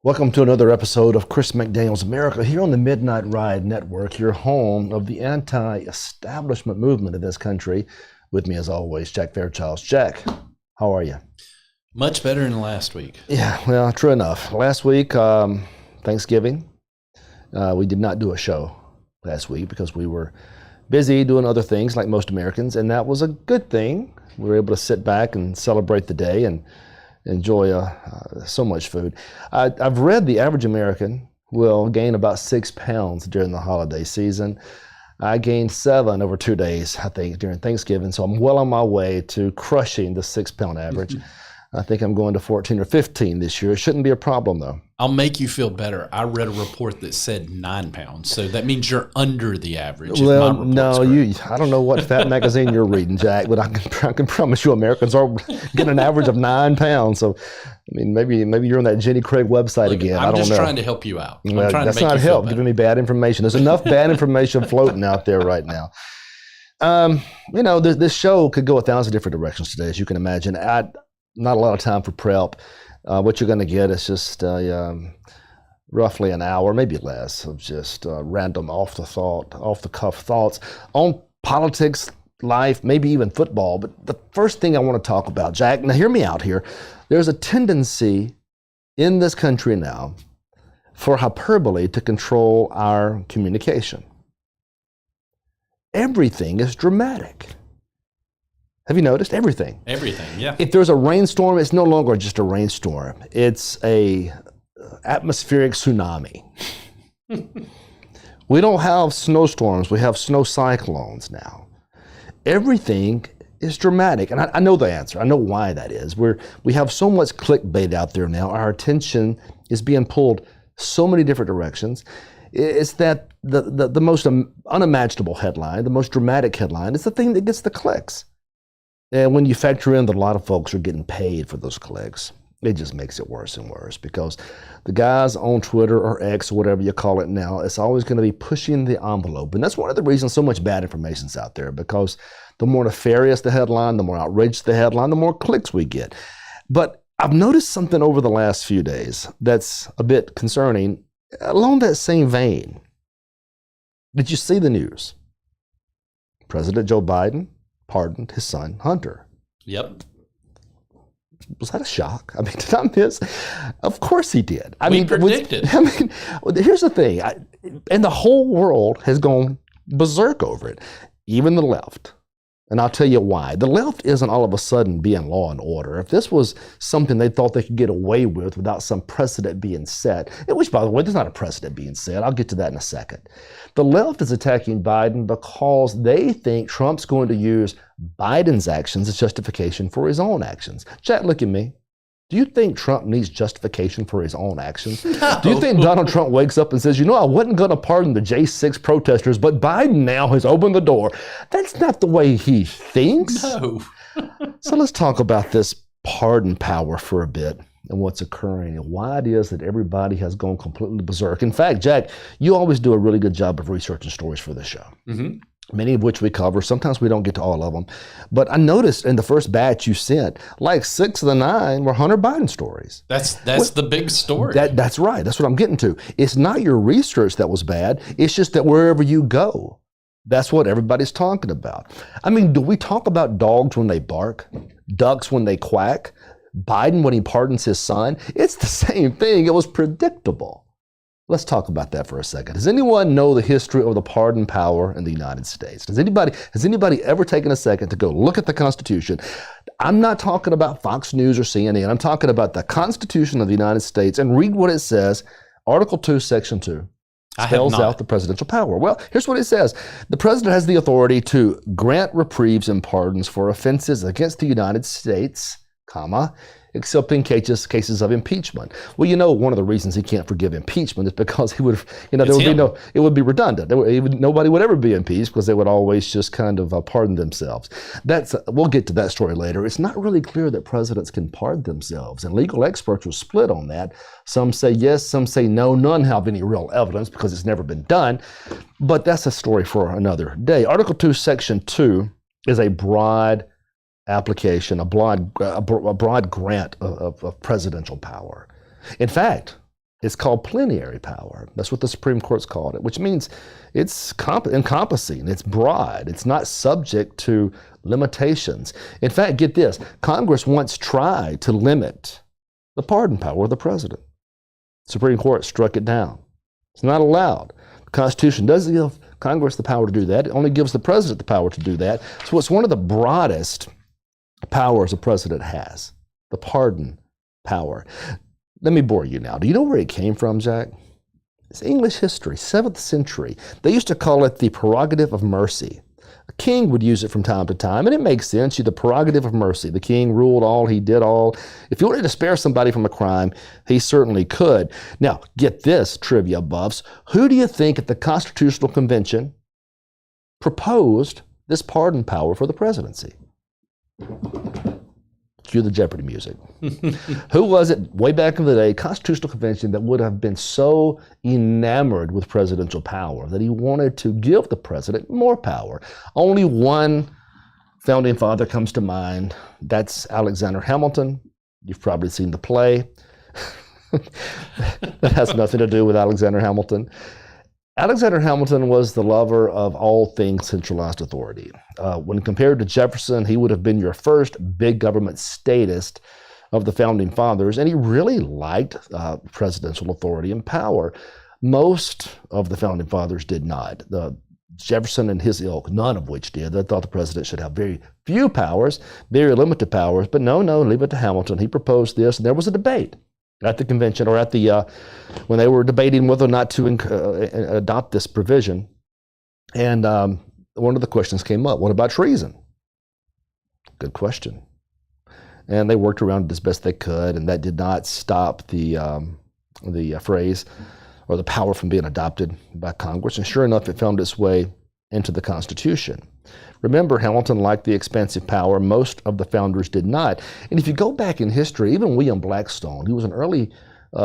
Welcome to another episode of Chris McDaniel's America here on the Midnight Ride Network, your home of the anti-establishment movement of this country. With me, as always, Jack Fairchild. Jack, how are you? Much better than last week. Yeah, well, true enough. Last week, Thanksgiving, we did not do a show last week because we were busy doing other things like most Americans, and that was a good thing. We were able to sit back and celebrate the day and enjoy so much food. I've read the average American will gain about 6 pounds during the holiday season. I gained 7 over 2 days, I think, during Thanksgiving, so I'm well on my way to crushing the 6-pound average. I think I'm going to 14 or 15 this year. It shouldn't be a problem, though. I'll make you feel better. I read a report that said 9 pounds, so that means you're under the average. Well, no, I don't know what fat magazine you're reading, Jack, but I can promise you Americans are getting an average of 9 pounds. So, I mean, maybe you're on that Jenny Craig website again. I don't know. I'm just trying to help you out. Well, that's not help, giving me bad information. There's enough bad information floating out there right now. This show could go 1,000 different directions today, as you can imagine. Not a lot of time for prep. What you're going to get is just roughly an hour, maybe less, of just random off-the-cuff thoughts on politics, life, maybe even football. But the first thing I want to talk about, Jack, now hear me out here. There's a tendency in this country now for hyperbole to control our communication. Everything is dramatic. Have you noticed? Everything. Everything, yeah. If there's a rainstorm, it's no longer just a rainstorm. It's a atmospheric tsunami. We don't have snowstorms. We have snow cyclones now. Everything is dramatic. And I know the answer. I know why that is. We have so much clickbait out there now. Our attention is being pulled so many different directions. It's that the most unimaginable headline, the most dramatic headline, is the thing that gets the clicks. And when you factor in that a lot of folks are getting paid for those clicks, it just makes it worse and worse, because the guys on Twitter or X or whatever you call it now, it's always going to be pushing the envelope. And that's one of the reasons so much bad information is out there, because the more nefarious the headline, the more outrageous the headline, the more clicks we get. But I've noticed something over the last few days that's a bit concerning along that same vein. Did you see the news? President Joe Biden pardoned his son, Hunter. Yep. Was that a shock? I mean, did I miss? Of course he did. We predicted. Here's the thing. And the whole world has gone berserk over it, even the left. And I'll tell you why. The left isn't all of a sudden being law and order. If this was something they thought they could get away with without some precedent being set, which, by the way, there's not a precedent being set. I'll get to that in a second. The left is attacking Biden because they think Trump's going to use Biden's actions as justification for his own actions. Jack, look at me. Do you think Trump needs justification for his own actions? No. Do you think Donald Trump wakes up and says, I wasn't going to pardon the J6 protesters, but Biden now has opened the door? That's not the way he thinks. No. So let's talk about this pardon power for a bit and what's occurring and why it is that everybody has gone completely berserk. In fact, Jack, you always do a really good job of researching stories for the show. Mm-hmm. Many of which we cover. Sometimes we don't get to all of them. But I noticed in the first batch you sent, like 6 of the 9 were Hunter Biden stories. That's the big story. That's right. That's what I'm getting to. It's not your research that was bad. It's just that wherever you go, that's what everybody's talking about. I mean, do we talk about dogs when they bark, ducks when they quack, Biden when he pardons his son? It's the same thing. It was predictable. Let's talk about that for a second. Does anyone know the history of the pardon power in the United States? Has anybody ever taken a second to go look at the Constitution? I'm not talking about Fox News or CNN. I'm talking about the Constitution of the United States, and read what it says. Article 2, Section 2 spells out the presidential power. Well, here's what it says. The president has the authority to grant reprieves and pardons for offenses against the United States, except in cases of impeachment. Well, one of the reasons he can't forgive impeachment is because he would, it would be redundant. Nobody would ever be impeached because they would always just kind of pardon themselves. We'll get to that story later. It's not really clear that presidents can pardon themselves, and legal experts are split on that. Some say yes, some say no. None have any real evidence because it's never been done, but that's a story for another day. Article 2, Section 2 is a broad application, a broad grant of presidential power. In fact, It's called plenary power. That's what the Supreme Court's called it, which means it's encompassing, it's broad, it's not subject to limitations. In fact, get this, Congress once tried to limit the pardon power of the president. The Supreme Court struck it down. It's not allowed. The Constitution doesn't give Congress the power to do that. It only gives the president the power to do that. So it's one of the broadest powers a president has, the pardon power. Let me bore you now. Do you know where it came from, Jack? It's English history, 7th century. They used to call it the prerogative of mercy. A king would use it from time to time, and it makes sense. The prerogative of mercy. The king ruled all, he did all. If he wanted to spare somebody from a crime, he certainly could. Now, get this, trivia buffs. Who do you think at the Constitutional Convention proposed this pardon power for the presidency? Cue the Jeopardy music. Who was it way back in the day, Constitutional Convention, that would have been so enamored with presidential power that he wanted to give the president more power? Only one founding father comes to mind. That's Alexander Hamilton. You've probably seen the play. That has nothing to do with Alexander Hamilton. Alexander Hamilton was the lover of all things centralized authority. When compared to Jefferson, he would have been your first big government statist of the founding fathers, and he really liked presidential authority and power. Most of the founding fathers did not. Jefferson and his ilk, none of which did. They thought the president should have very few powers, very limited powers, but no, leave it to Hamilton. He proposed this, and there was a debate at the convention, or at the when they were debating whether or not to adopt this provision. And one of the questions came up: what about treason? Good question. And they worked around it as best they could, and that did not stop the phrase or the power from being adopted by Congress. And sure enough, it found its way into the Constitution. Remember, Hamilton liked the expansive power. Most of the founders did not. And if you go back in history, even William Blackstone, who was an early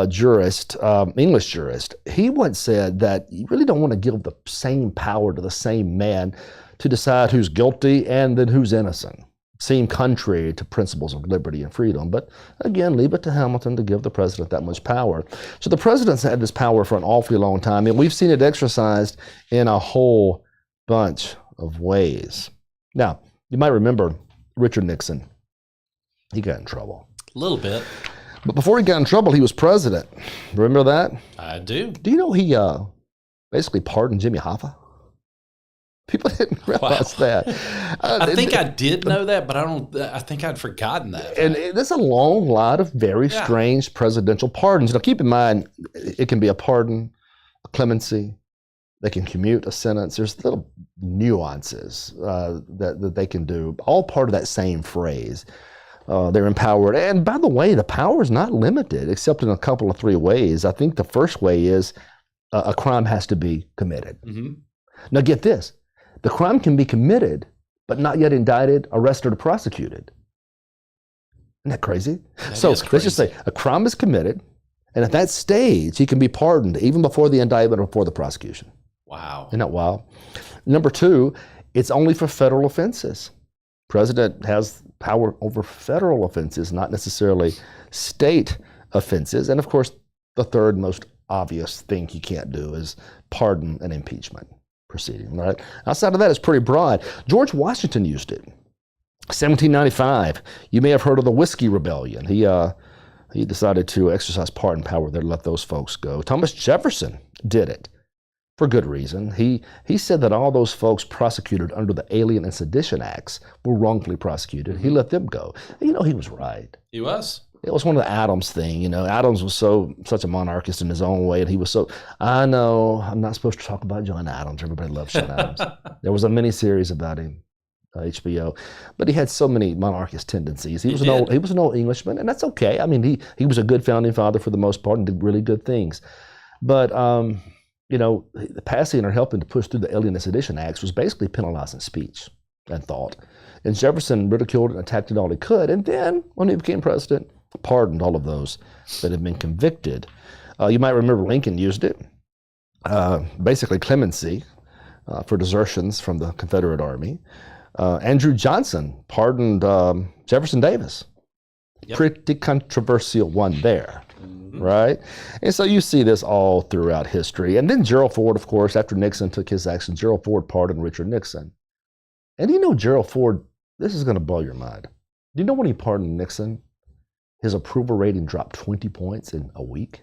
jurist, English jurist, he once said that you really don't want to give the same power to the same man to decide who's guilty and then who's innocent. Seem contrary to principles of liberty and freedom. But again, leave it to Hamilton to give the president that much power. So the president's had this power for an awfully long time, and we've seen it exercised in a whole bunch of ways. Now, you might remember Richard Nixon. He got in trouble. A little bit. But before he got in trouble, he was president. Remember that? I do. Do you know he basically pardoned Jimmy Hoffa? People didn't realize that. I think I did know that, but I think I'd forgotten that. And there's a long line of very strange presidential pardons. Now, keep in mind, it can be a pardon, a clemency. They can commute a sentence. There's little nuances that they can do, all part of that same phrase. They're empowered. And by the way, the power is not limited except in a couple of 3 ways. I think the first way is a crime has to be committed. Mm-hmm. Now get this. The crime can be committed, but not yet indicted, arrested, or prosecuted. Isn't that crazy? So let's just say a crime is committed, and at that stage, he can be pardoned even before the indictment or before the prosecution. Wow. Isn't that wild? Number 2, it's only for federal offenses. President has power over federal offenses, not necessarily state offenses. And of course, the third most obvious thing he can't do is pardon an impeachment proceeding, right? Outside of that, it's pretty broad. George Washington used it. 1795, you may have heard of the Whiskey Rebellion. He decided to exercise pardon power there to let those folks go. Thomas Jefferson did it. For good reason. He said that all those folks prosecuted under the Alien and Sedition Acts were wrongfully prosecuted. He let them go. You know, he was right. He was. It was one of the Adams thing. You know, Adams was such a monarchist in his own way, and he was so, I know, I'm not supposed to talk about John Adams. Everybody loves John Adams. There was a miniseries about him, HBO, but he had so many monarchist tendencies. He was an old Englishman, and that's okay. I mean, he was a good founding father for the most part and did really good things. But you know, passing or helping to push through the Alien and Sedition Acts was basically penalizing speech and thought. And Jefferson ridiculed and attacked it all he could. And then, when he became president, pardoned all of those that had been convicted. You might remember Lincoln used it. Basically clemency for desertions from the Confederate Army. Andrew Johnson pardoned Jefferson Davis. Yep. Pretty controversial one there. right? And so you see this all throughout history. And then Gerald Ford, of course, after Nixon took his action, Gerald Ford pardoned Richard Nixon. And you know, Gerald Ford, this is going to blow your mind. Do you know when he pardoned Nixon, his approval rating dropped 20 points in a week?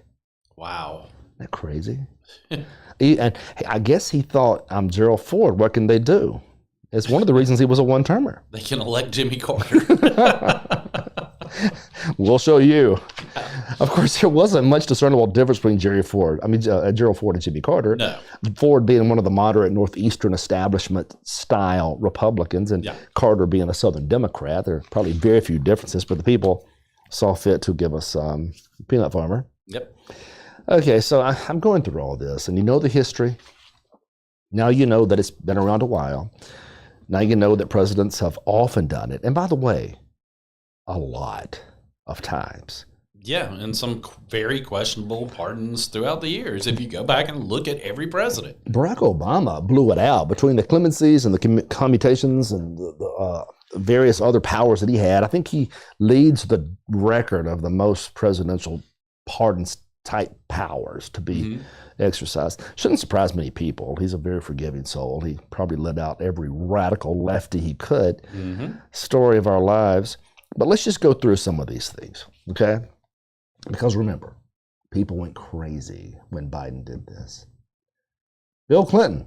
Wow. Isn't that crazy? And I guess he thought, I'm Gerald Ford, what can they do? It's one of the reasons he was a one-termer. They can elect Jimmy Carter. We'll show you. Of course, there wasn't much discernible difference between Gerald Ford and Jimmy Carter. No. Ford being one of the moderate Northeastern establishment style Republicans, and Carter being a Southern Democrat. There are probably very few differences, but the people saw fit to give us peanut farmer. Yep. Okay, so I'm going through all this, and you know the history. Now you know that it's been around a while. Now you know that presidents have often done it. And by the way, a lot of times. Yeah, and some very questionable pardons throughout the years if you go back and look at every president. Barack Obama blew it out between the clemencies and the commutations and the various other powers that he had. I think he leads the record of the most presidential pardons type powers to be exercised. Shouldn't surprise many people. He's a very forgiving soul. He probably let out every radical lefty he could. Story of our lives. But let's just go through some of these things, okay? Because remember, people went crazy when Biden did this. Bill Clinton,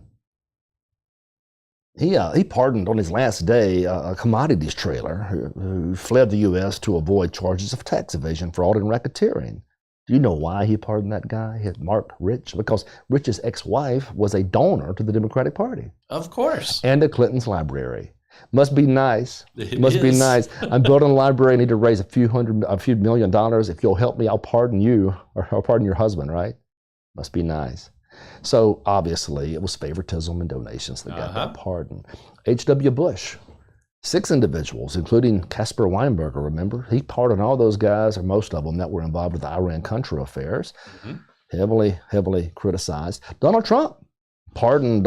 he pardoned on his last day a commodities trailer who fled the U.S. to avoid charges of tax evasion, fraud, and racketeering. Do you know why he pardoned that guy, Mark Rich? Because Rich's ex-wife was a donor to the Democratic Party. Of course. And the Clinton's library. Must be nice. Must be is. nice. I'm building a library. I need to raise a few $1 million. If you'll help me, I'll pardon you, or I'll pardon your husband, right? Must be nice. So obviously it was favoritism and donations that got that pardon. H.W. Bush, 6 individuals, including Caspar Weinberger, remember? He pardoned all those guys, or most of them, that were involved with the Iran-Contra affairs. Heavily criticized. Donald Trump pardoned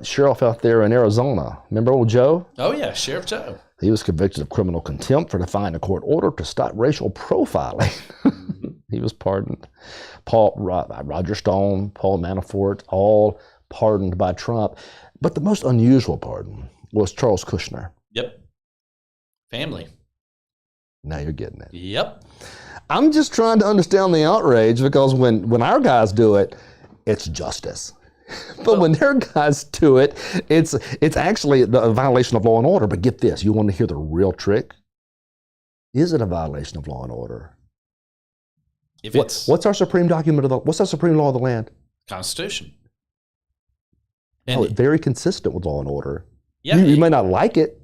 sheriff out there in Arizona. Remember old Joe? Oh, yeah, Sheriff Joe. He was convicted of criminal contempt for defying a court order to stop racial profiling. He was pardoned. Roger Stone, Paul Manafort, all pardoned by Trump. But the most unusual pardon was Charles Kushner. Yep. Family. Now you're getting it. Yep. I'm just trying to understand the outrage, because when our guys do it, it's justice. But when their guys do it, it's actually a violation of law and order. But get this, you want to hear the real trick? Is it a violation of law and order? What's our supreme document what's our supreme law of the land? Constitution. And it's very consistent with law and order. Yeah, you may not like it.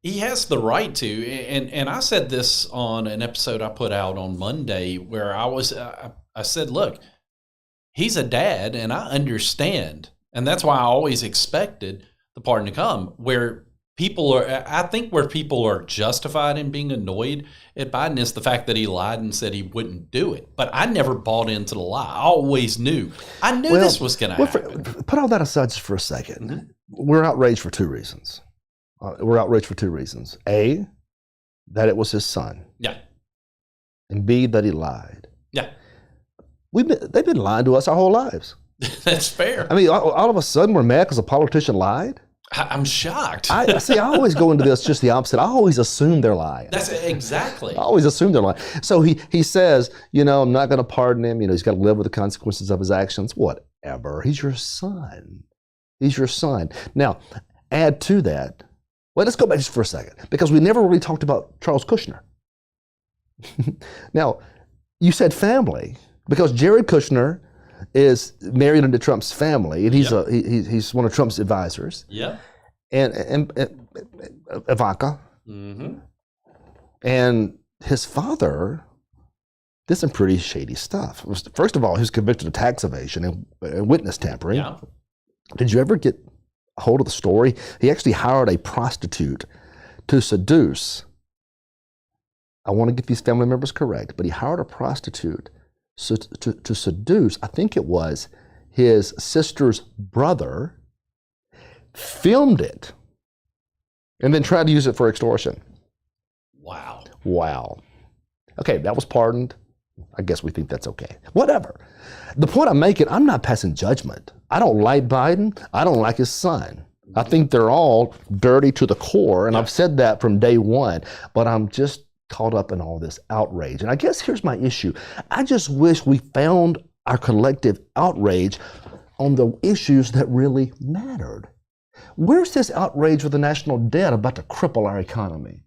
He has the right to, and I said this on an episode I put out on Monday where I said, look, he's a dad, and I understand, and that's why I always expected the pardon to come. I think where people are justified in being annoyed at Biden is the fact that he lied and said he wouldn't do it. But I never bought into the lie. I always knew. I knew this was going to happen. Put all that aside just for a second. We're outraged for 2 reasons. A, that it was his son. Yeah. And B, that he lied. Yeah. They've been lying to us our whole lives. That's fair. I mean, all of a sudden we're mad because a politician lied? I'm shocked. I always go into this just the opposite. I always assume they're lying. That's exactly. I always assume they're lying. So he says, I'm not going to pardon him. He's got to live with the consequences of his actions. Whatever. He's your son. Now, add to that. Well, let's go back just for a second, because we never really talked about Charles Kushner. Now, you said family, because Jared Kushner is married into Trump's family, and he's one of Trump's advisors. Yeah. And Ivanka. And his father did some pretty shady stuff. First of all, he was convicted of tax evasion and witness tampering. Yeah. Did you ever get a hold of the story? He actually hired a prostitute to seduce. I want to get these family members correct, but he hired a prostitute to seduce, I think it was his sister's brother, filmed it, and then tried to use it for extortion. Wow. Okay, that was pardoned. I guess we think that's okay. Whatever. The point I'm making, I'm not passing judgment. I don't like Biden. I don't like his son. I think they're all dirty to the core, and I've said that from day one, but I'm just caught up in all this outrage. And I guess here's my issue. I just wish we found our collective outrage on the issues that really mattered. Where's this outrage with the national debt about to cripple our economy?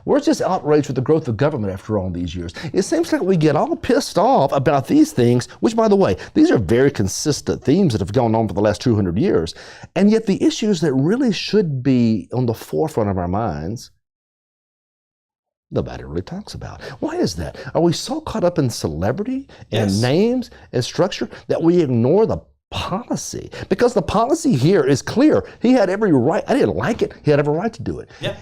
Where's this outrage with the growth of government after all these years? It seems like we get all pissed off about these things, which, by the way, these are very consistent themes that have gone on for the last 200 years. And yet the issues that really should be on the forefront of our minds, nobody really talks about. Why is that? Are we so caught up in celebrity and names and structure that we ignore the policy? Because the policy here is clear. He had every right. I didn't like it. He had every right to do it. Yeah.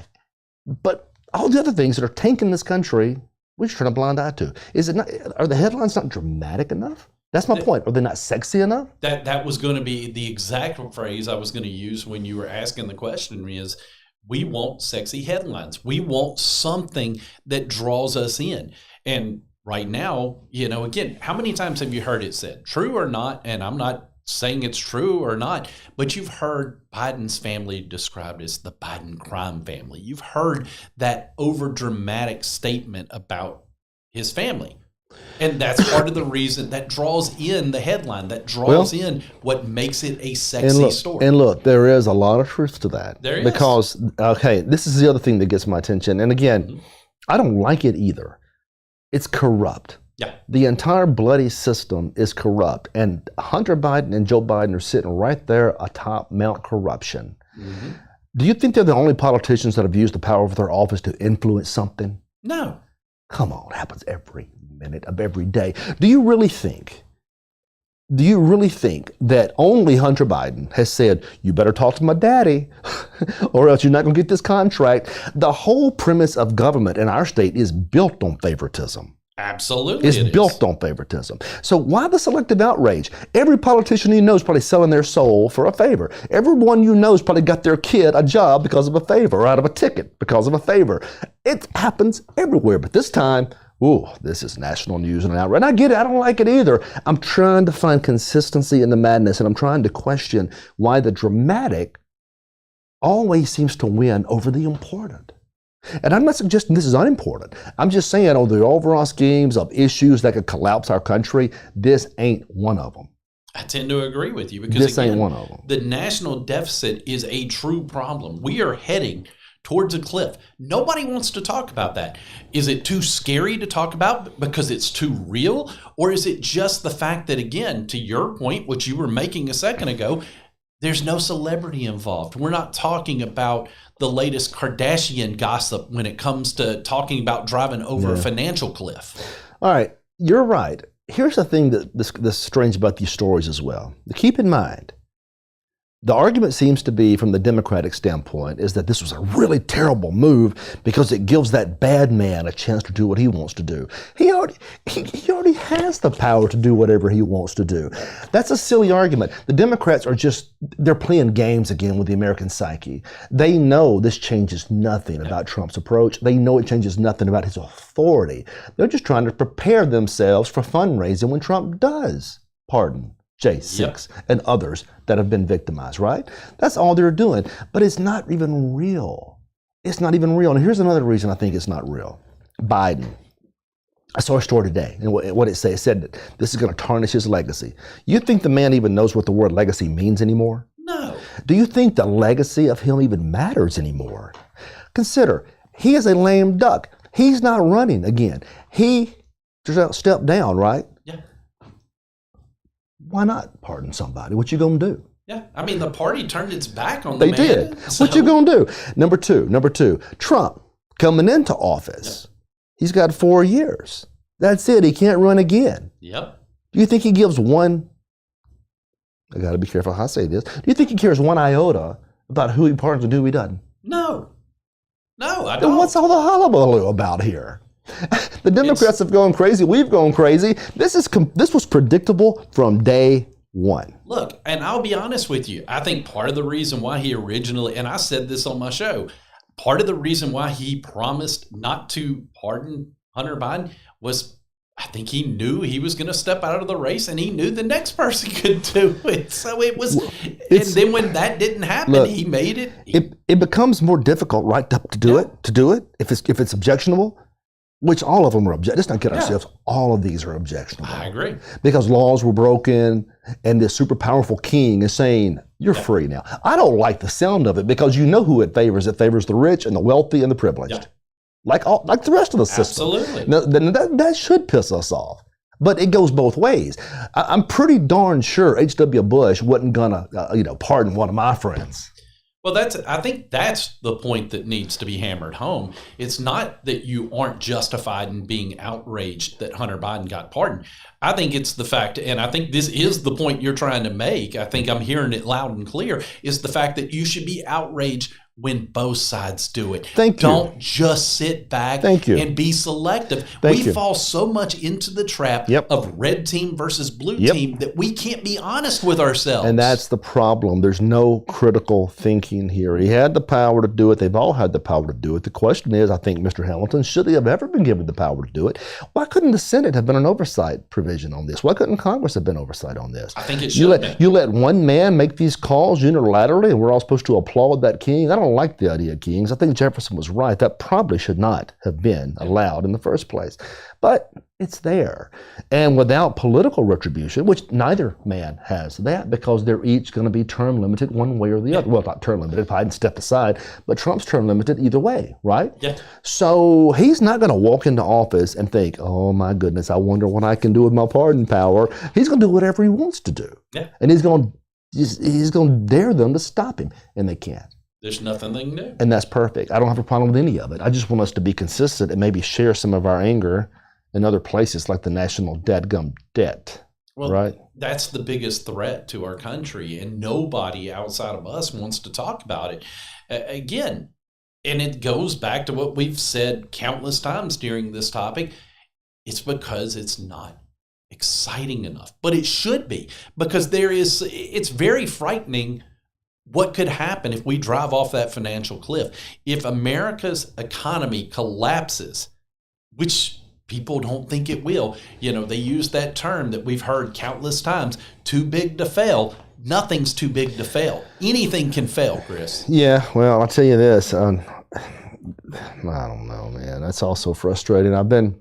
But all the other things that are tanking this country, we just turn a blind eye to. Is it not? Are the headlines not dramatic enough? That's my point. Are they not sexy enough? That was going to be the exact phrase I was going to use when you were asking the question. Is we want sexy headlines. We want something that draws us in. And right now, again, how many times have you heard it said, true or not? And I'm not saying it's true or not, but you've heard Biden's family described as the Biden crime family. You've heard that over dramatic statement about his family. And that's part of the reason that draws in the headline, that draws in what makes it a sexy story. And look, there is a lot of truth to that. There is. Because, okay, this is the other thing that gets my attention. And again, I don't like it either. It's corrupt. Yeah. The entire bloody system is corrupt. And Hunter Biden and Joe Biden are sitting right there atop Mount Corruption. Mm-hmm. Do you think they're the only politicians that have used the power of their office to influence something? No. Come on, it happens every minute of every day. Do you really think that only Hunter Biden has said, you better talk to my daddy or else you're not going to get this contract? The whole premise of government in our state is built on favoritism. Absolutely. It's built on favoritism. So why the selective outrage? Every politician you know is probably selling their soul for a favor. Everyone you know has probably got their kid a job because of a favor or out of a ticket because of a favor. It happens everywhere. But this time, this is national news and an outrage. And I get it. I don't like it either. I'm trying to find consistency in the madness, and I'm trying to question why the dramatic always seems to win over the important. And I'm not suggesting this is unimportant. I'm just saying on the overall schemes of issues that could collapse our country, this ain't one of them. I tend to agree with you because this ain't one of them. The national deficit is a true problem. We are heading towards a cliff. Nobody wants to talk about that. Is it too scary to talk about because it's too real? Or is it just the fact that, again, to your point, which you were making a second ago, there's no celebrity involved. We're not talking about the latest Kardashian gossip when it comes to talking about driving over a financial cliff. All right, you're right. Here's the thing that's strange about these stories as well. Keep in mind, the argument seems to be, from the Democratic standpoint, is that this was a really terrible move because it gives that bad man a chance to do what he wants to do. He already has the power to do whatever he wants to do. That's a silly argument. The Democrats they're playing games again with the American psyche. They know this changes nothing about Trump's approach. They know it changes nothing about his authority. They're just trying to prepare themselves for fundraising when Trump does pardon J6 and others that have been victimized, right? That's all they're doing. But it's not even real. It's not even real. And here's another reason I think it's not real. Biden. I saw a story today, and what it said, that this is going to tarnish his legacy. You think the man even knows what the word legacy means anymore? No. Do you think the legacy of him even matters anymore? Consider, he is a lame duck. He's not running again. He just stepped down, right? Yeah. Why not pardon somebody? What you gonna do? Yeah, I mean, the party turned its back on the man. They did. So. What you gonna do? Number two, Trump coming into office. He's got 4 years. That's it. He can't run again. Yep. Do you think he gives one? I got to be careful how I say this. Do you think he cares one iota about who he pardons and who he doesn't? No, I don't. Then what's all the hullabaloo about here? The Democrats have gone crazy. We've gone crazy. This was predictable from day one. Look, and I'll be honest with you. I think part of the reason why he originally, and I said this on my show, part of the reason why he promised not to pardon Hunter Biden was I think he knew he was going to step out of the race, and he knew the next person could do it. So it was, and then when that didn't happen, look, he made it. It becomes more difficult, right, to do it if it's objectionable, which all of them are objectionable. Let's not kid ourselves. All of these are objectionable. I agree. Because laws were broken, and this super powerful king is saying, you're free now. I don't like the sound of it because you know who it favors. It favors the rich and the wealthy and the privileged. Yeah. Like the rest of the system. Absolutely. Now, that should piss us off. But it goes both ways. I'm pretty darn sure H.W. Bush wasn't gonna, pardon one of my friends. Well, I think that's the point that needs to be hammered home. It's not that you aren't justified in being outraged that Hunter Biden got pardoned. I think it's the fact, and I think this is the point you're trying to make, I think I'm hearing it loud and clear, is the fact that you should be outraged when both sides do it. Don't just sit back and be selective. We fall so much into the trap of red team versus blue team that we can't be honest with ourselves. And that's the problem. There's no critical thinking here. He had the power to do it. They've all had the power to do it. The question is, I think, Mr. Hamilton, should they have ever been given the power to do it? Why couldn't the Senate have been an oversight provision on this? Why couldn't Congress have been oversight on this? I think it should have. You let one man make these calls unilaterally, and we're all supposed to applaud that king? I don't like the idea of kings. I think Jefferson was right. That probably should not have been allowed in the first place. But it's there. And without political retribution, which neither man has that because they're each going to be term limited one way or the other. Well, not term limited, Biden stepped aside, but Trump's term limited either way, right? Yeah. So he's not going to walk into office and think, oh my goodness, I wonder what I can do with my pardon power. He's going to do whatever he wants to do. Yeah. And he's going to dare them to stop him, and they can't. There's nothing new. And that's perfect. I don't have a problem with any of it. I just want us to be consistent and maybe share some of our anger in other places like the national dadgum debt. Well, right? That's the biggest threat to our country, and nobody outside of us wants to talk about it. Again, and it goes back to what we've said countless times during this topic. It's because it's not exciting enough, but it should be, because it's very frightening what could happen if we drive off that financial cliff. If America's economy collapses, which people don't think it will. They use that term that we've heard countless times, too big to fail. Nothing's too big to fail. Anything can fail, Chris. Yeah, well, I'll tell you this. I don't know, man. That's also frustrating. I've been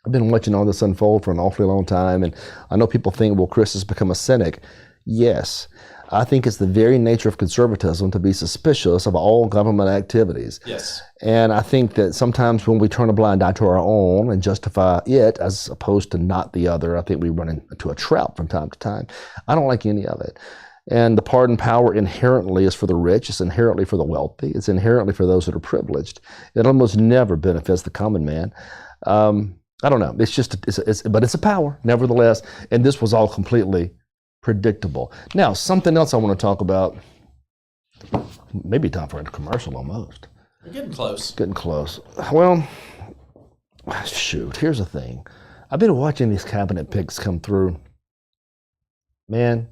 watching all this unfold for an awfully long time, and I know people think, well, Chris has become a cynic. Yes. I think it's the very nature of conservatism to be suspicious of all government activities. Yes. And I think that sometimes when we turn a blind eye to our own and justify it as opposed to not the other, I think we run into a trap from time to time. I don't like any of it. And the pardon power inherently is for the rich. It's inherently for the wealthy. It's inherently for those that are privileged. It almost never benefits the common man. I don't know. But it's a power, nevertheless. And this was all completely predictable. Now, something else I want to talk about. Maybe time for a commercial almost. We're getting close. Getting close. Well, shoot, here's the thing. I've been watching these cabinet picks come through. Man,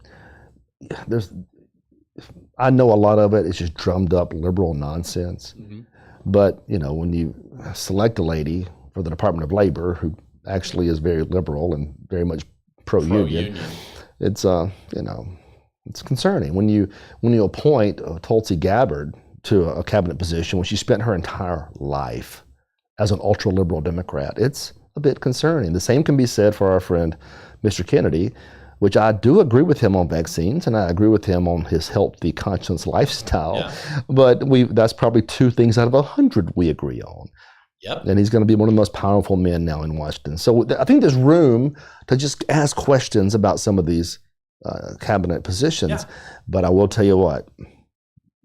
I know a lot of it is just drummed up liberal nonsense. Mm-hmm. But, when you select a lady for the Department of Labor who actually is very liberal and very much pro-union. It's it's concerning when you appoint Tulsi Gabbard to a cabinet position when she spent her entire life as an ultra-liberal Democrat. It's a bit concerning. The same can be said for our friend Mr. Kennedy, which I do agree with him on vaccines, and I agree with him on his healthy conscious lifestyle. Yeah. But that's probably 2 things out of 100 we agree on. Yep. And he's going to be one of the most powerful men now in Washington. So I think there's room to just ask questions about some of these cabinet positions. Yeah. But I will tell you what,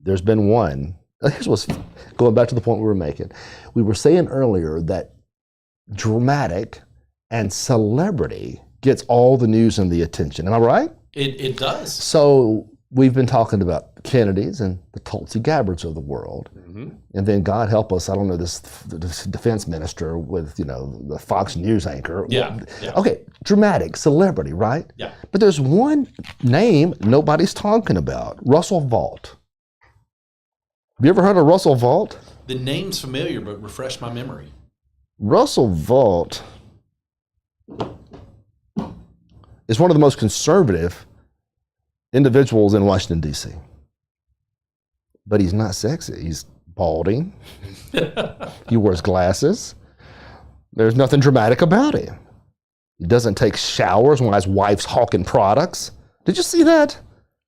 there's been one. Here's what's going back to the point we were making. We were saying earlier that dramatic and celebrity gets all the news and the attention. Am I right? It does. So we've been talking about Kennedys and the Tulsi Gabbards of the world. Mm-hmm. And then God help us, I don't know, this defense minister with, the Fox News anchor. Yeah. Okay, dramatic, celebrity, right? Yeah. But there's one name nobody's talking about, Russell Vought. Have you ever heard of Russell Vought? The name's familiar, but refresh my memory. Russell Vought is one of the most conservative individuals in Washington, D.C. But he's not sexy. He's balding. He wears glasses. There's nothing dramatic about him. He doesn't take showers while his wife's hawking products. Did you see that?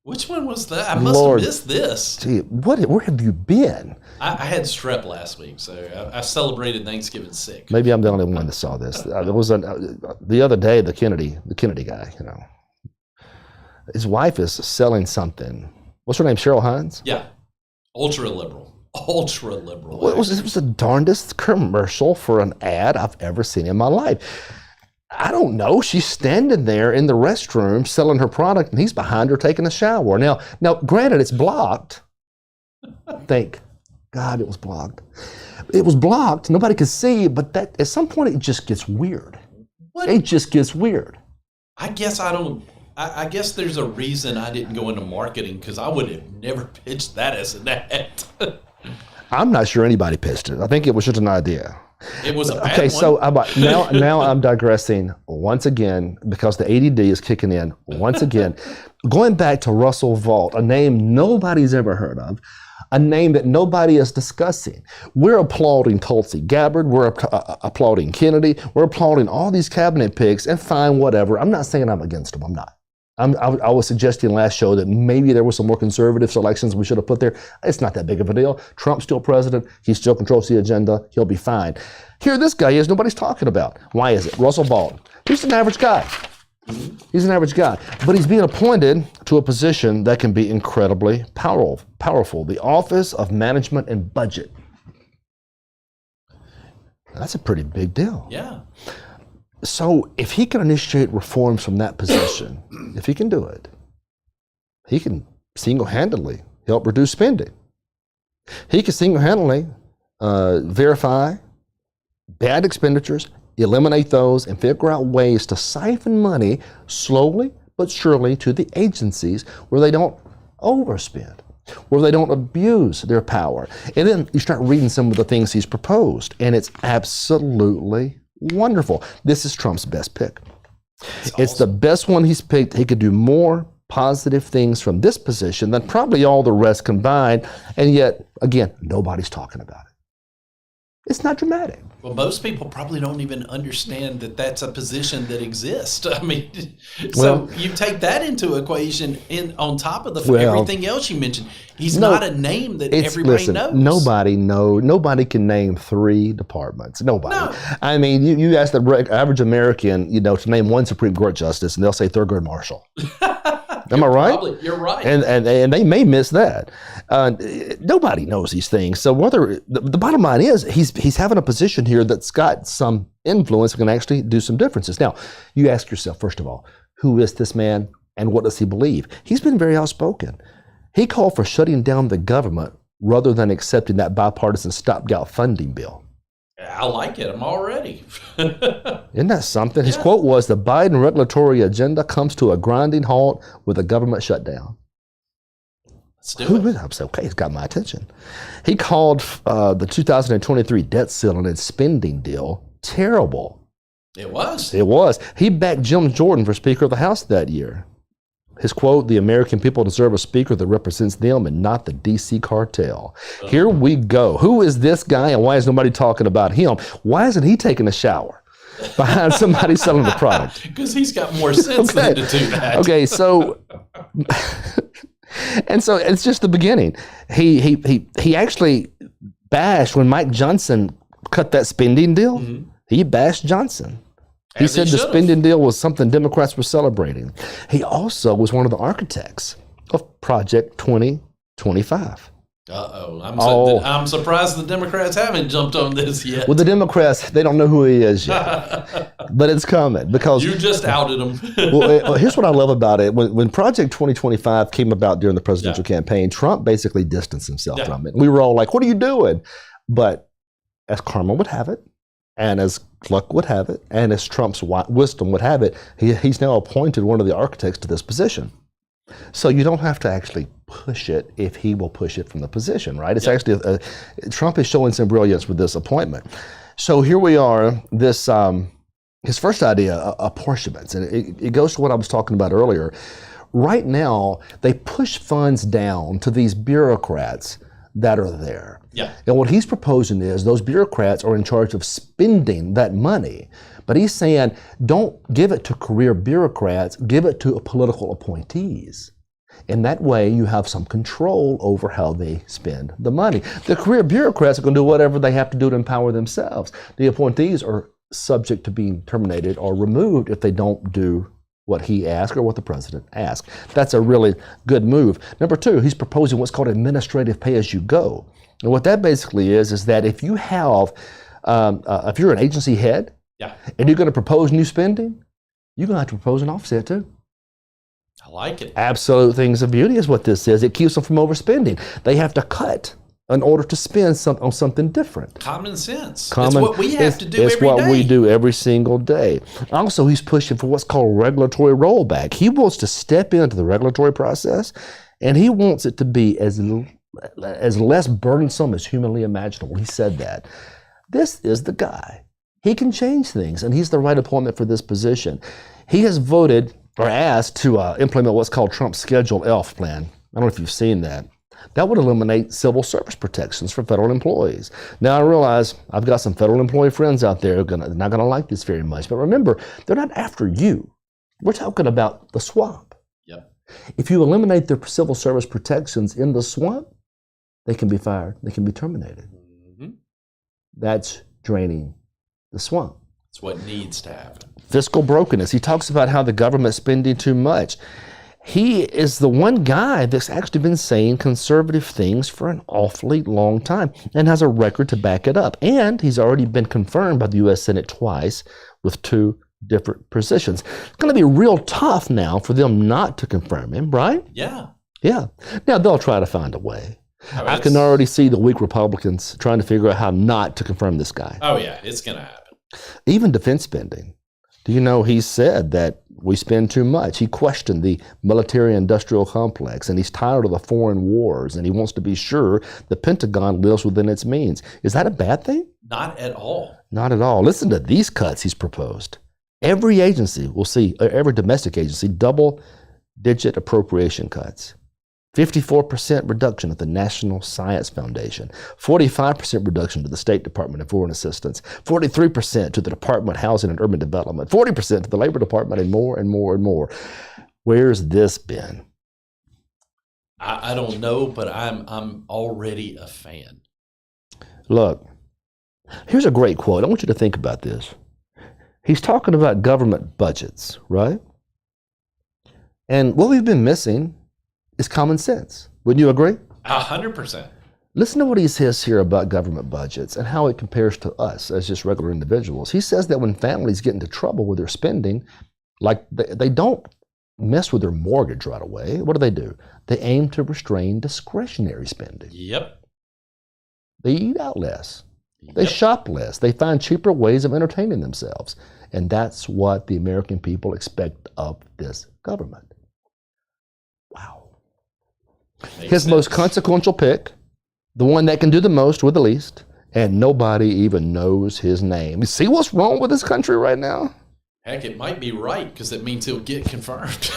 Which one was that? I must have missed this. Gee, where have you been? I had strep last week, so I celebrated Thanksgiving sick. Maybe I'm the only one that saw this. There was the other day, the Kennedy guy, you know. His wife is selling something. What's her name, Cheryl Hines? Yeah. Ultra liberal. Ultra liberal. Well, it was the darndest commercial for an ad I've ever seen in my life. I don't know. She's standing there in the restroom selling her product, and he's behind her taking a shower. Now, granted, it's blocked. Thank God it was blocked. It was blocked. Nobody could see, but that at some point it just gets weird. What? It just gets weird. I guess I don't. I guess there's a reason I didn't go into marketing, because I would have never pitched that as an ad. I'm not sure anybody pitched it. I think it was just an idea. It was a bad okay, one. so now I'm digressing once again because the ADD is kicking in once again. Going back to Russell Vought, a name nobody's ever heard of, a name that nobody is discussing. We're applauding Tulsi Gabbard, we're applauding Kennedy, we're applauding all these cabinet picks, and fine, whatever. I'm not saying I'm against them, I'm not. I was suggesting last show that maybe there were some more conservative selections we should have put there. It's not that big of a deal. Trump's still president. He still controls the agenda. He'll be fine. Here this guy is nobody's talking about. Why is it? Russell Vought. He's an average guy. He's an average guy. But he's being appointed to a position that can be incredibly powerful. The Office of Management and Budget. That's a pretty big deal. Yeah. So if he can initiate reforms from that position, if he can do it, he can single-handedly help reduce spending. He can single-handedly verify bad expenditures, eliminate those, and figure out ways to siphon money slowly but surely to the agencies where they don't overspend, where they don't abuse their power. And then you start reading some of the things he's proposed, and it's absolutely wonderful. This is Trump's best pick. It's the best one he's picked. He could do more positive things from this position than probably all the rest combined, and yet, again, nobody's talking about it. It's not dramatic. Well, most people probably don't even understand that that's a position that exists. I mean, so you take that into equation on top of everything else you mentioned. He's not a name that everybody knows. Nobody can name 3 departments. Nobody. No. I mean, you ask the average American, to name one Supreme Court justice, and they'll say Thurgood Marshall. Am I right? You're right. And they may miss that. Nobody knows these things. So the bottom line is he's having a position here that's got some influence and can actually do some differences. Now, you ask yourself, first of all, who is this man and what does he believe? He's been very outspoken. He called for shutting down the government rather than accepting that bipartisan stopgap funding bill. I like it. I'm all ready. Isn't that something? His quote was, "The Biden regulatory agenda comes to a grinding halt with a government shutdown." Let's do it. I was okay, it's got my attention. He called the 2023 debt ceiling and spending deal terrible. It was. It was. He backed Jim Jordan for Speaker of the House that year. His quote, "The American people deserve a speaker that represents them and not the D.C. cartel." Here we go. Who is this guy and why is nobody talking about him? Why isn't he taking a shower behind somebody selling the product? Because he's got more sense than to do that. Okay, so... And so it's just the beginning. He actually bashed when Mike Johnson cut that spending deal. Mm-hmm. He bashed Johnson. He said the spending deal was something Democrats were celebrating. He also was one of the architects of Project 2025. I'm surprised the Democrats haven't jumped on this yet. Well, the Democrats, they don't know who he is yet. But it's coming because... You just outed him. Well, here's what I love about it. When Project 2025 came about during the presidential campaign, Trump basically distanced himself from it. We were all like, what are you doing? But as karma would have it, and as luck would have it, and as Trump's wisdom would have it, he's now appointed one of the architects to this position. So you don't have to actually push it if he will push it from the position, right? It's actually, Trump is showing some brilliance with this appointment. So here we are, this His first idea, apportionments, and it goes to what I was talking about earlier. Right now, they push funds down to these bureaucrats that are there. Yeah. And what he's proposing is those bureaucrats are in charge of spending that money. But he's saying, don't give it to career bureaucrats, give it to political appointees. And that way you have some control over how they spend the money. The career bureaucrats are going to do whatever they have to do to empower themselves. The appointees are subject to being terminated or removed if they don't do what he asked or what the president asked. That's a really good move. Number two, he's proposing what's called administrative pay-as-you-go. And what that basically is that if you have, if you're an agency head, Yeah. and you're going to propose new spending, you're going to have to propose an offset too. I like it. Absolute things of beauty is what this is. It keeps them from overspending. They have to cut in order to spend on something different. Common sense. It's what we have to do every day. It's what we do every single day. Also, he's pushing for what's called regulatory rollback. He wants to step into the regulatory process, and he wants it to be as less burdensome as humanly imaginable. He said that. This is the guy. He can change things, and he's the right appointment for this position. He has voted or asked to implement what's called Trump's Schedule F plan. I don't know if you've seen that. That would eliminate civil service protections for federal employees. Now, I realize I've got some federal employee friends out there who are not going to like this very much, but remember, they're not after you. We're talking about the swamp. Yep. If you eliminate their civil service protections in the swamp, they can be fired, they can be terminated. Mm-hmm. That's draining the swamp. It's what needs to happen. Fiscal brokenness. He talks about how the government's spending too much. He is the one guy that's actually been saying conservative things for an awfully long time and has a record to back it up. And he's already been confirmed by the U.S. Senate twice with 2 different positions. It's going to be real tough now for them not to confirm him, right? Yeah. Yeah. Now, they'll try to find a way. Oh, I can already see the weak Republicans trying to figure out how not to confirm this guy. Oh, yeah. It's going to happen. Even defense spending. Do you know he said that we spend too much? He questioned the military-industrial complex, and he's tired of the foreign wars, and he wants to be sure the Pentagon lives within its means. Is that a bad thing? Not at all. Not at all. Listen to these cuts he's proposed. Every agency will see, every domestic agency, double-digit appropriation cuts. 54% reduction at the National Science Foundation, 45% reduction to the State Department of Foreign Assistance, 43% to the Department of Housing and Urban Development, 40% to the Labor Department, and more and more and more. Where's this been? I don't know, but I'm already a fan. Look, here's a great quote. I want you to think about this. He's talking about government budgets, right? And what we've been missing is common sense. Wouldn't you agree? 100%. Listen to what he says here about government budgets and how it compares to us as just regular individuals. He says that when families get into trouble with their spending, like they don't mess with their mortgage right away. What do? They aim to restrain discretionary spending. Yep. They eat out less. They shop less. They find cheaper ways of entertaining themselves. And that's what the American people expect of this government. Wow. His most consequential pick, the one that can do the most with the least, and nobody even knows his name. You see what's wrong with this country right now? Heck, it might be right because it means he'll get confirmed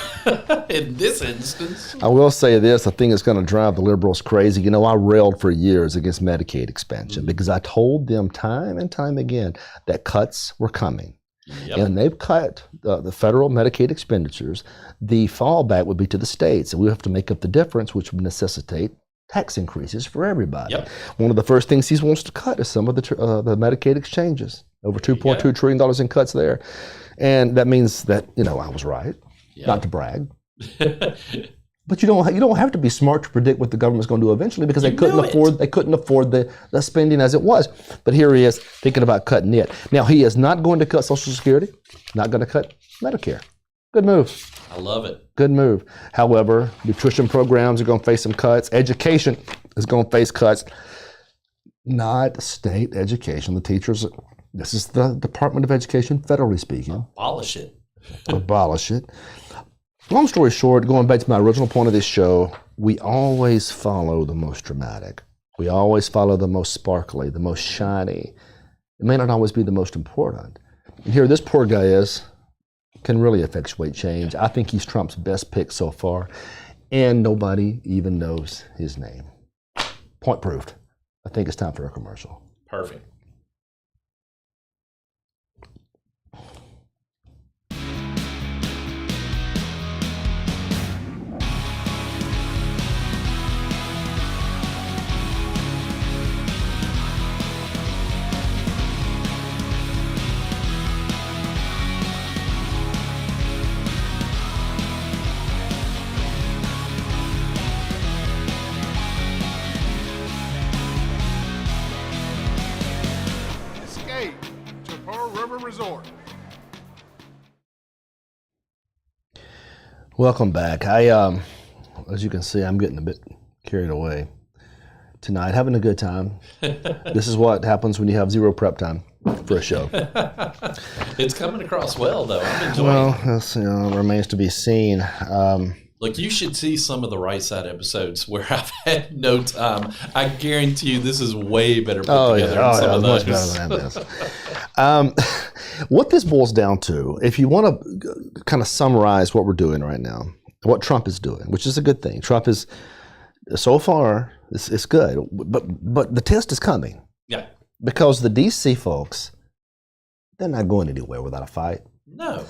in this instance. I will say this, I think it's going to drive the liberals crazy. You know, I railed for years against Medicaid expansion because I told them time and time again that cuts were coming. Yep. And they've cut the federal Medicaid expenditures. The fallback would be to the states, and we have to make up the difference, which would necessitate tax increases for everybody. Yep. One of the first things he wants to cut is some of the Medicaid exchanges, over $2.2 trillion in cuts there. And that means that, you know, I was right, not to brag. But you don't have to be smart to predict what the government's going to do eventually because they couldn't afford the spending as it was. But here he is thinking about cutting it. Now, he is not going to cut Social Security, not going to cut Medicare. Good move. I love it. Good move. However, nutrition programs are going to face some cuts. Education is going to face cuts. Not state education. The teachers, this is the Department of Education, federally speaking. Abolish it. Abolish it. Long story short, going back to my original point of this show, we always follow the most dramatic. We always follow the most sparkly, the most shiny. It may not always be the most important. And here this poor guy can really effectuate change. I think he's Trump's best pick so far, and nobody even knows his name. Point proved. I think it's time for a commercial. Perfect. Escape to Pearl River Resort. Welcome back. As you can see, I'm getting a bit carried away tonight, having a good time. This is what happens when you have zero prep time for a show. It's coming across well, though. I'm enjoying it. Well, it remains to be seen. Look, you should see some of the right side episodes where I've had no time. I guarantee you this is way better put together than some of those. Much better than this. What this boils down to, if you want to kind of summarize what we're doing right now, what Trump is doing, which is a good thing. Trump is, so far, it's good. But the test is coming. Yeah. Because the DC folks, they're not going anywhere without a fight. No.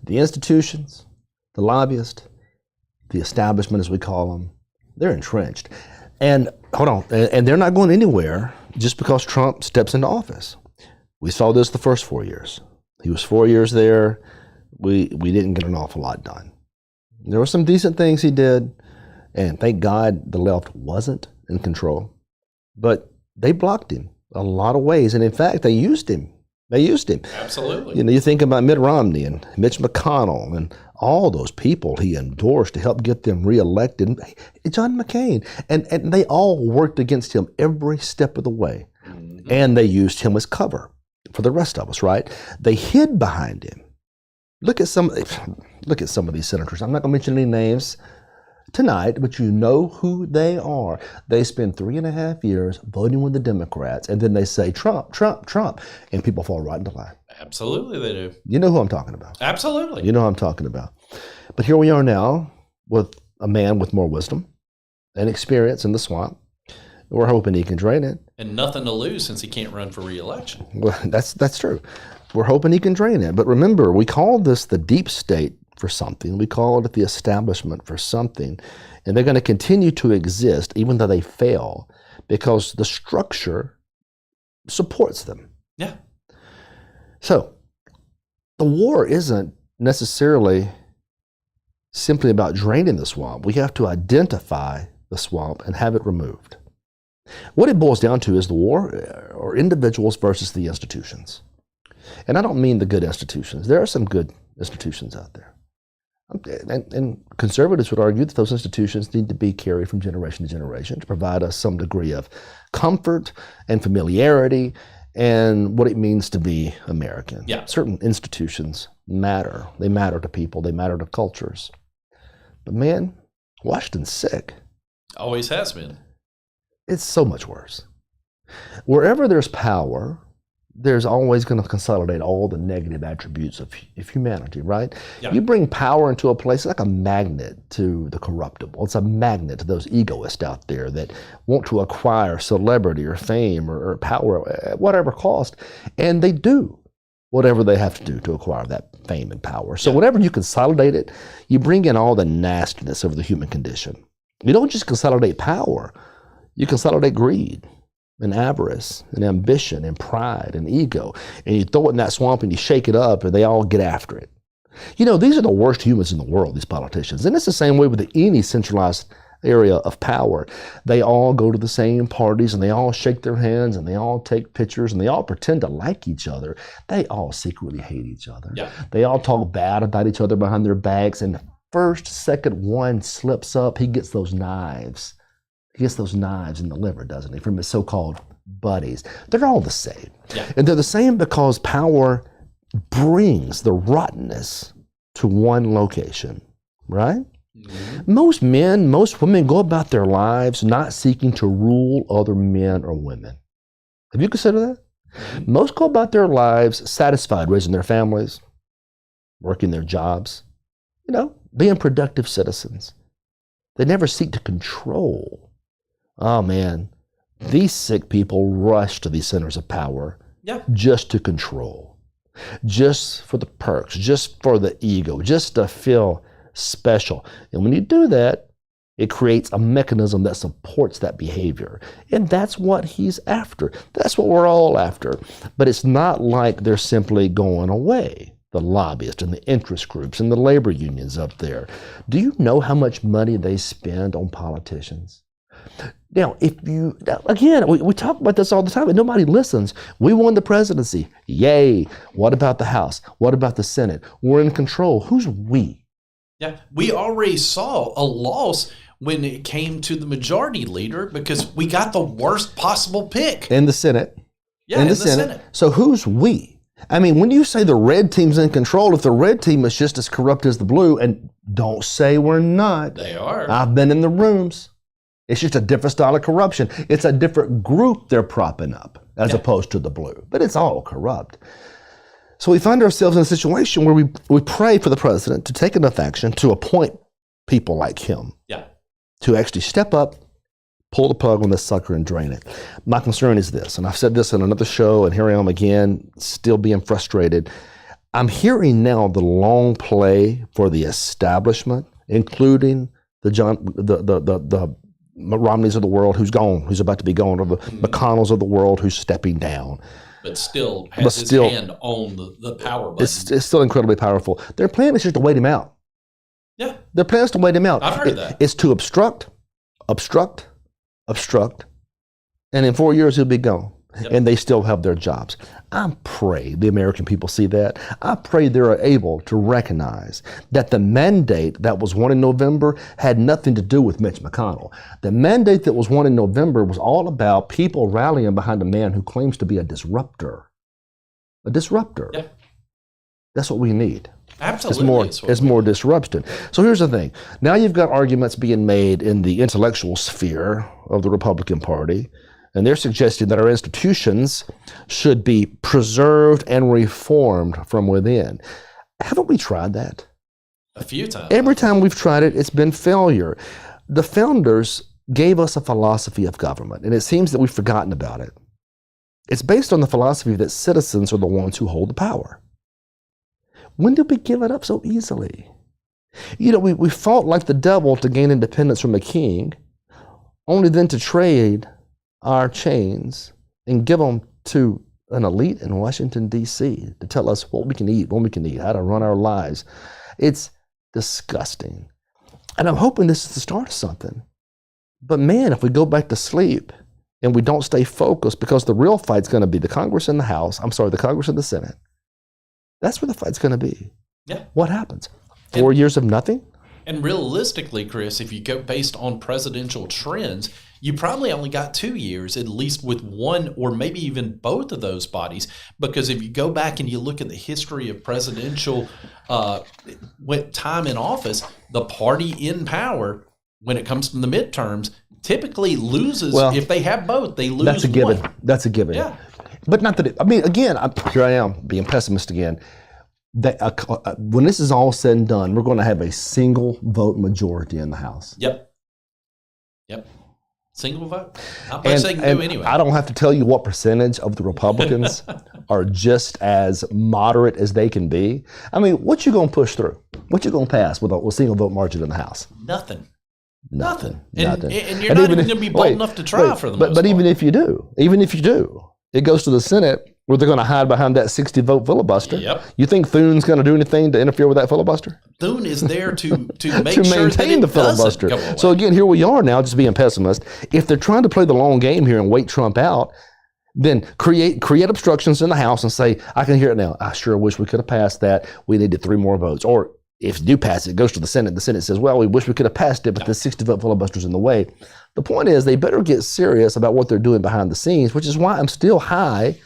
The institutions, the lobbyists, the establishment, as we call them, they're entrenched. And hold on, and they're not going anywhere just because Trump steps into office. We saw this the first 4 years. He was 4 years there. We didn't get an awful lot done. There were some decent things he did, and thank God the left wasn't in control. But they blocked him a lot of ways, and in fact, they used him. Absolutely. You know, you think about Mitt Romney and Mitch McConnell and all those people he endorsed to help get them reelected. John McCain. And they all worked against him every step of the way. Mm-hmm. And they used him as cover for the rest of us, right? They hid behind him. Look at some of these senators. I'm not going to mention any names tonight, but you know who they are. They spend 3.5 years voting with the Democrats, and then they say, Trump, Trump, Trump, and people fall right into line. Absolutely they do. You know who I'm talking about. Absolutely. You know who I'm talking about. But here we are now with a man with more wisdom and experience in the swamp. We're hoping he can drain it. And nothing to lose since he can't run for re-election. Well, that's true. We're hoping he can drain it. But remember, we call this the deep state for something. We call it the establishment for something. And they're going to continue to exist even though they fail because the structure supports them. Yeah. So the war isn't necessarily simply about draining the swamp. We have to identify the swamp and have it removed. What it boils down to is the war or individuals versus the institutions. And I don't mean the good institutions. There are some good institutions out there. And conservatives would argue that those institutions need to be carried from generation to generation to provide us some degree of comfort and familiarity and what it means to be American. Yeah. Certain institutions matter. They matter to people. They matter to cultures. But man, Washington's sick. Always has been. It's so much worse. Wherever there's power, there's always going to consolidate all the negative attributes of humanity, right? Yeah. You bring power into a place, it's like a magnet to the corruptible. It's a magnet to those egoists out there that want to acquire celebrity or fame or power at whatever cost. And they do whatever they have to do to acquire that fame and power. So whenever you consolidate it, you bring in all the nastiness of the human condition. You don't just consolidate power, you consolidate greed and avarice and ambition and pride and ego. And you throw it in that swamp and you shake it up and they all get after it. You know, these are the worst humans in the world, these politicians. And it's the same way with any centralized area of power. They all go to the same parties and they all shake their hands and they all take pictures and they all pretend to like each other. They all secretly hate each other. Yeah. They all talk bad about each other behind their backs. And the first, second one slips up, he gets those knives. He gets those knives in the liver, doesn't he, from his so-called buddies. They're all the same. Yeah. And they're the same because power brings the rottenness to one location, right? Mm-hmm. Most men, most women go about their lives not seeking to rule other men or women. Have you considered that? Most go about their lives satisfied, raising their families, working their jobs, being productive citizens. They never seek to control. Oh man, these sick people rush to these centers of power just to control, just for the perks, just for the ego, just to feel special. And when you do that, it creates a mechanism that supports that behavior. And that's what he's after. That's what we're all after. But it's not like they're simply going away. The lobbyists and the interest groups and the labor unions up there. Do you know how much money they spend on politicians? Now, again, we talk about this all the time and nobody listens. We won the presidency. Yay. What about the House? What about the Senate? We're in control. Who's we? Yeah, we already saw a loss when it came to the majority leader because we got the worst possible pick. In the Senate. Yeah, in the Senate. So who's we? I mean, when you say the red team's in control, if the red team is just as corrupt as the blue, and don't say we're not. They are. I've been in the rooms. It's just a different style of corruption. It's a different group they're propping up as opposed to the blue, but it's all corrupt. So we find ourselves in a situation where we pray for the president to take enough action to appoint people like him. Yeah. To actually step up, pull the plug on this sucker and drain it. My concern is this, and I've said this in another show, and here I am again, still being frustrated. I'm hearing now the long play for the establishment, including the Romneys of the world who's gone, who's about to be gone, or the McConnells of the world who's stepping down. But still has his hand on the power button. It's still incredibly powerful. Their plan is just to wait him out. Yeah. Their plan is to wait him out. I've heard that. It's to obstruct, and in 4 years he'll be gone. Yep. And they still have their jobs. I pray the American people see that. I pray they're able to recognize that the mandate that was won in November had nothing to do with Mitch McConnell. The mandate that was won in November was all about people rallying behind a man who claims to be a disruptor. A disruptor. Yeah. That's what we need. Absolutely. It's more disruption. So here's the thing. Now you've got arguments being made in the intellectual sphere of the Republican Party, and they're suggesting that our institutions should be preserved and reformed from within. Haven't we tried that? A few times. Every time we've tried it, it's been failure. The founders gave us a philosophy of government, and it seems that we've forgotten about it. It's based on the philosophy that citizens are the ones who hold the power. When did we give it up so easily? We fought like the devil to gain independence from a king, only then to trade our chains and give them to an elite in Washington, D.C. to tell us what we can eat, when we can eat, how to run our lives. It's disgusting. And I'm hoping this is the start of something. But man, if we go back to sleep and we don't stay focused, because the real fight's going to be the Congress and the Senate. That's where the fight's going to be. Yeah. What happens? 4 years of nothing? And realistically, Chris, if you go based on presidential trends, you probably only got 2 years, at least with one or maybe even both of those bodies. Because if you go back and you look at the history of presidential time in office, the party in power, when it comes to the midterms, typically loses. If they have both, they lose. That's a given. One. That's a given. Yeah. But not that here I am being pessimist again. When this is all said and done, we're going to have a single vote majority in the House. Yep. Single vote. Not much they can do anyway. I don't have to tell you what percentage of the Republicans are just as moderate as they can be. I mean, what you going to push through? What you going to pass with a single vote margin in the House? Nothing. Nothing. And you're not even going to be bold enough to try for the most part. But even if you do, it goes to the Senate where they're going to hide behind that 60-vote filibuster. Yep. You think Thune's going to do anything to interfere with that filibuster? Thune is there to make to sure maintain that it the filibuster. doesn't go away. So again, here we are now, just being pessimist. If they're trying to play the long game here and wait Trump out, then create obstructions in the House and say, I can hear it now. I sure wish we could have passed that. We needed 3 more votes. Or if you do pass it, it goes to the Senate. The Senate says, well, we wish we could have passed it, but the 60-vote filibuster's in the way. The point is, they better get serious about what they're doing behind the scenes, which is why I'm still high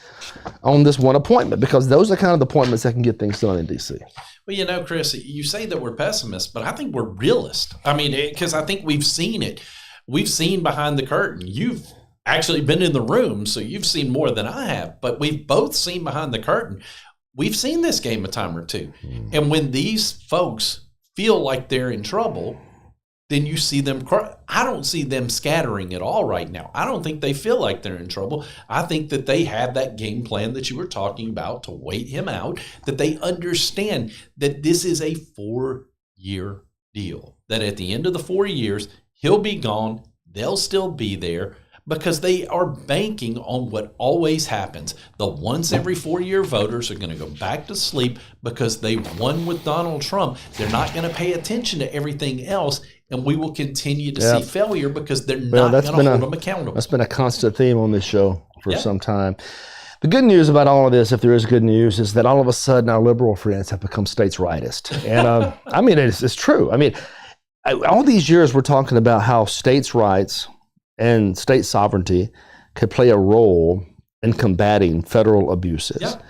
on this one appointment, because those are kind of the appointments that can get things done in D.C. Well, Chris, you say that we're pessimists, but I think we're realists. I mean, because I think we've seen it. We've seen behind the curtain. You've actually been in the room, so you've seen more than I have, but we've both seen behind the curtain. We've seen this game a time or two. And when these folks feel like they're in trouble, then you see them cry. I don't see them scattering at all right now. I don't think they feel like they're in trouble. I think that they have that game plan that you were talking about to wait him out, that they understand that this is a 4-year deal, that at the end of the 4 years, he'll be gone, they'll still be there, because they are banking on what always happens. The once every 4-year voters are going to go back to sleep because they won with Donald Trump. They're not going to pay attention to everything else, and we will continue to see failure because they're not going to hold them accountable. That's been a constant theme on this show for some time. The good news about all of this, if there is good news, is that all of a sudden our liberal friends have become states' rightist. And I mean, it's true. I mean, all these years we're talking about how states' rights and state sovereignty could play a role in combating federal abuses. Yeah.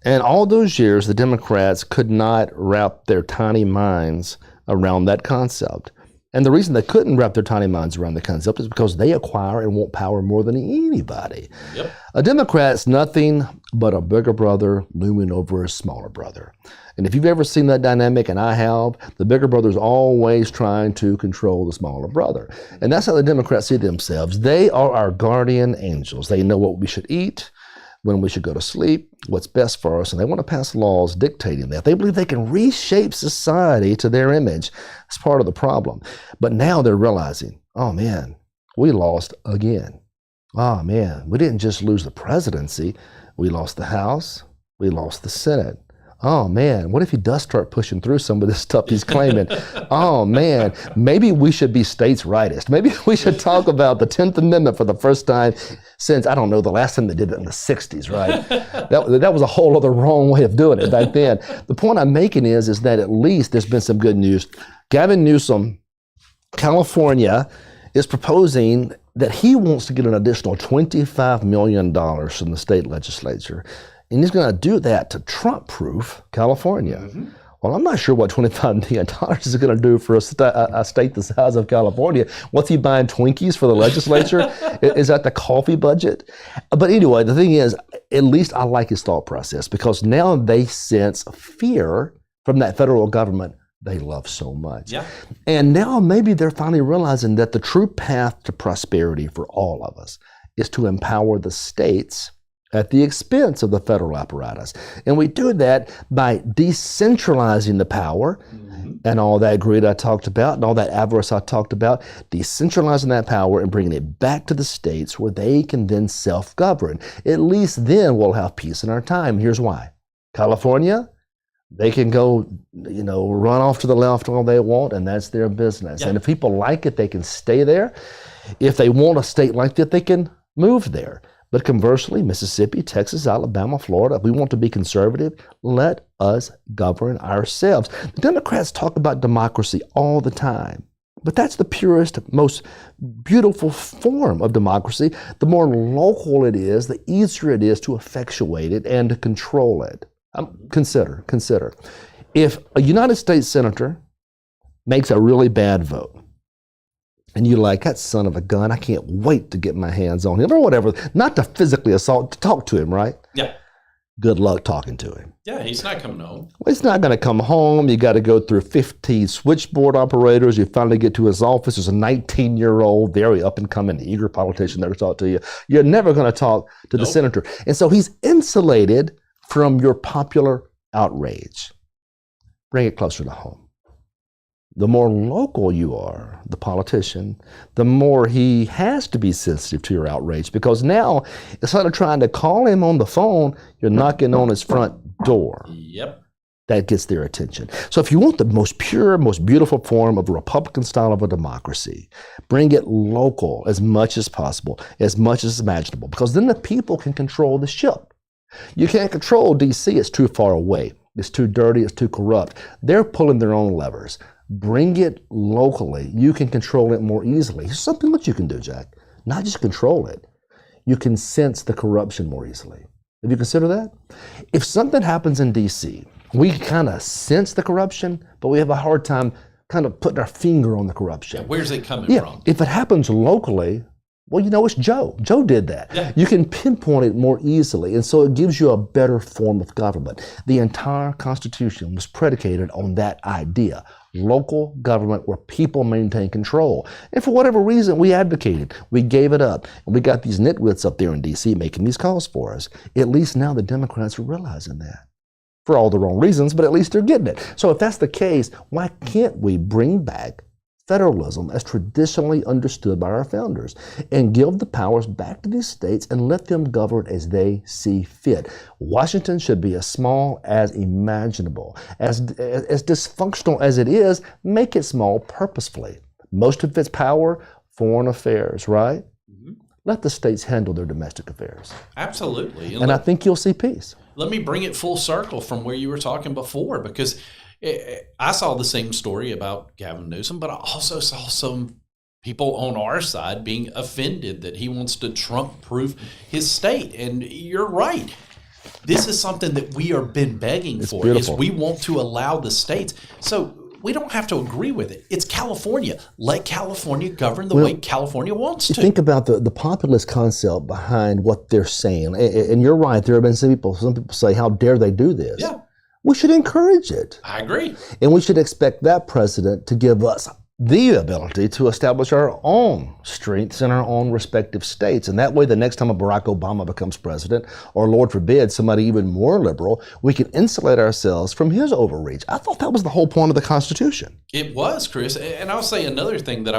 And all those years, the Democrats could not wrap their tiny minds around that concept. And the reason they couldn't wrap their tiny minds around the concept is because they acquire and want power more than anybody. Yep. A Democrat's nothing but a bigger brother looming over a smaller brother. And if you've ever seen that dynamic, and I have, the bigger brother's always trying to control the smaller brother. And that's how the Democrats see themselves. They are our guardian angels. They know what we should eat, when we should go to sleep, what's best for us, and they want to pass laws dictating that. They believe they can reshape society to their image. That's part of the problem. But now they're realizing, oh man, we lost again. Oh man, we didn't just lose the presidency, we lost the House, we lost the Senate. Oh man, what if he does start pushing through some of this stuff he's claiming? Oh man, maybe we should be states' rightist. Maybe we should talk about the 10th Amendment for the first time since, I don't know, the last time they did it in the 60s, right? That was a whole other wrong way of doing it back then. The point I'm making is that at least there's been some good news. Gavin Newsom, California, is proposing that he wants to get an additional $25 million from the state legislature. And he's going to do that to Trump-proof California. Mm-hmm. Well, I'm not sure what $25 million is going to do for a state the size of California. What's he buying Twinkies for the legislature? Is that the coffee budget? But anyway, the thing is, at least I like his thought process, because now they sense fear from that federal government they love so much. Yeah. And now maybe they're finally realizing that the true path to prosperity for all of us is to empower the states at the expense of the federal apparatus. And we do that by decentralizing the power and all that greed I talked about and all that avarice I talked about, decentralizing that power and bringing it back to the states where they can then self-govern. At least then we'll have peace in our time. Here's why. California, they can go, run off to the left all they want, and that's their business. Yeah. And if people like it, they can stay there. If they want a state like that, they can move there. But conversely, Mississippi, Texas, Alabama, Florida, if we want to be conservative, let us govern ourselves. The Democrats talk about democracy all the time, but that's the purest, most beautiful form of democracy. The more local it is, the easier it is to effectuate it and to control it. Consider. If a United States senator makes a really bad vote, and you're like, that son of a gun, I can't wait to get my hands on him, or whatever. Not to physically assault, to talk to him, right? Yeah. Good luck talking to him. Yeah, he's not coming home. Well, he's not going to come home. You got to go through 15 switchboard operators. You finally get to his office. There's a 19-year-old, very up-and-coming, eager politician there to talk to you. You're never going to talk to the senator. And so he's insulated from your popular outrage. Bring it closer to home. The more local you are, the politician, the more he has to be sensitive to your outrage, because now, instead of trying to call him on the phone, you're knocking on his front door. Yep. That gets their attention. So if you want the most pure, most beautiful form of a Republican style of a democracy, bring it local as much as possible, as much as imaginable, because then the people can control the ship. You can't control D.C. It's too far away. It's too dirty. It's too corrupt. They're pulling their own levers. Bring it locally. You can control it more easily. Here's something that you can do, Jack. Not just control it. You can sense the corruption more easily. Have you considered that? If something happens in D.C., we kind of sense the corruption, but we have a hard time kind of putting our finger on the corruption. Yeah, where's it coming from? If it happens locally, Well, it's Joe. Joe did that. Yeah. You can pinpoint it more easily, and so it gives you a better form of government. The entire Constitution was predicated on that idea. Local government where people maintain control. And for whatever reason, we advocated. We gave it up. And we got these nitwits up there in D.C. making these calls for us. At least now the Democrats are realizing that. For all the wrong reasons, but at least they're getting it. So if that's the case, why can't we bring back federalism as traditionally understood by our founders and give the powers back to these states and let them govern as they see fit? Washington should be as small as imaginable. As dysfunctional as it is, make it small purposefully. Most of its power, foreign affairs, right? Mm-hmm. Let the states handle their domestic affairs. Absolutely. And I think you'll see peace. Let me bring it full circle from where you were talking before, because I saw the same story about Gavin Newsom, but I also saw some people on our side being offended that he wants to Trump-proof his state. And you're right. This is something that we have been begging for. Beautiful. Is we want to allow the states. So we don't have to agree with it. It's California. Let California govern the way California wants to. Think about the populist concept behind what they're saying. And you're right. There have been some people say, how dare they do this? Yeah. We should encourage it. I agree. And we should expect that president to give us the ability to establish our own strengths in our own respective states. And that way, the next time a Barack Obama becomes president, or Lord forbid, somebody even more liberal, we can insulate ourselves from his overreach. I thought that was the whole point of the Constitution. It was, Chris. And I'll say another thing that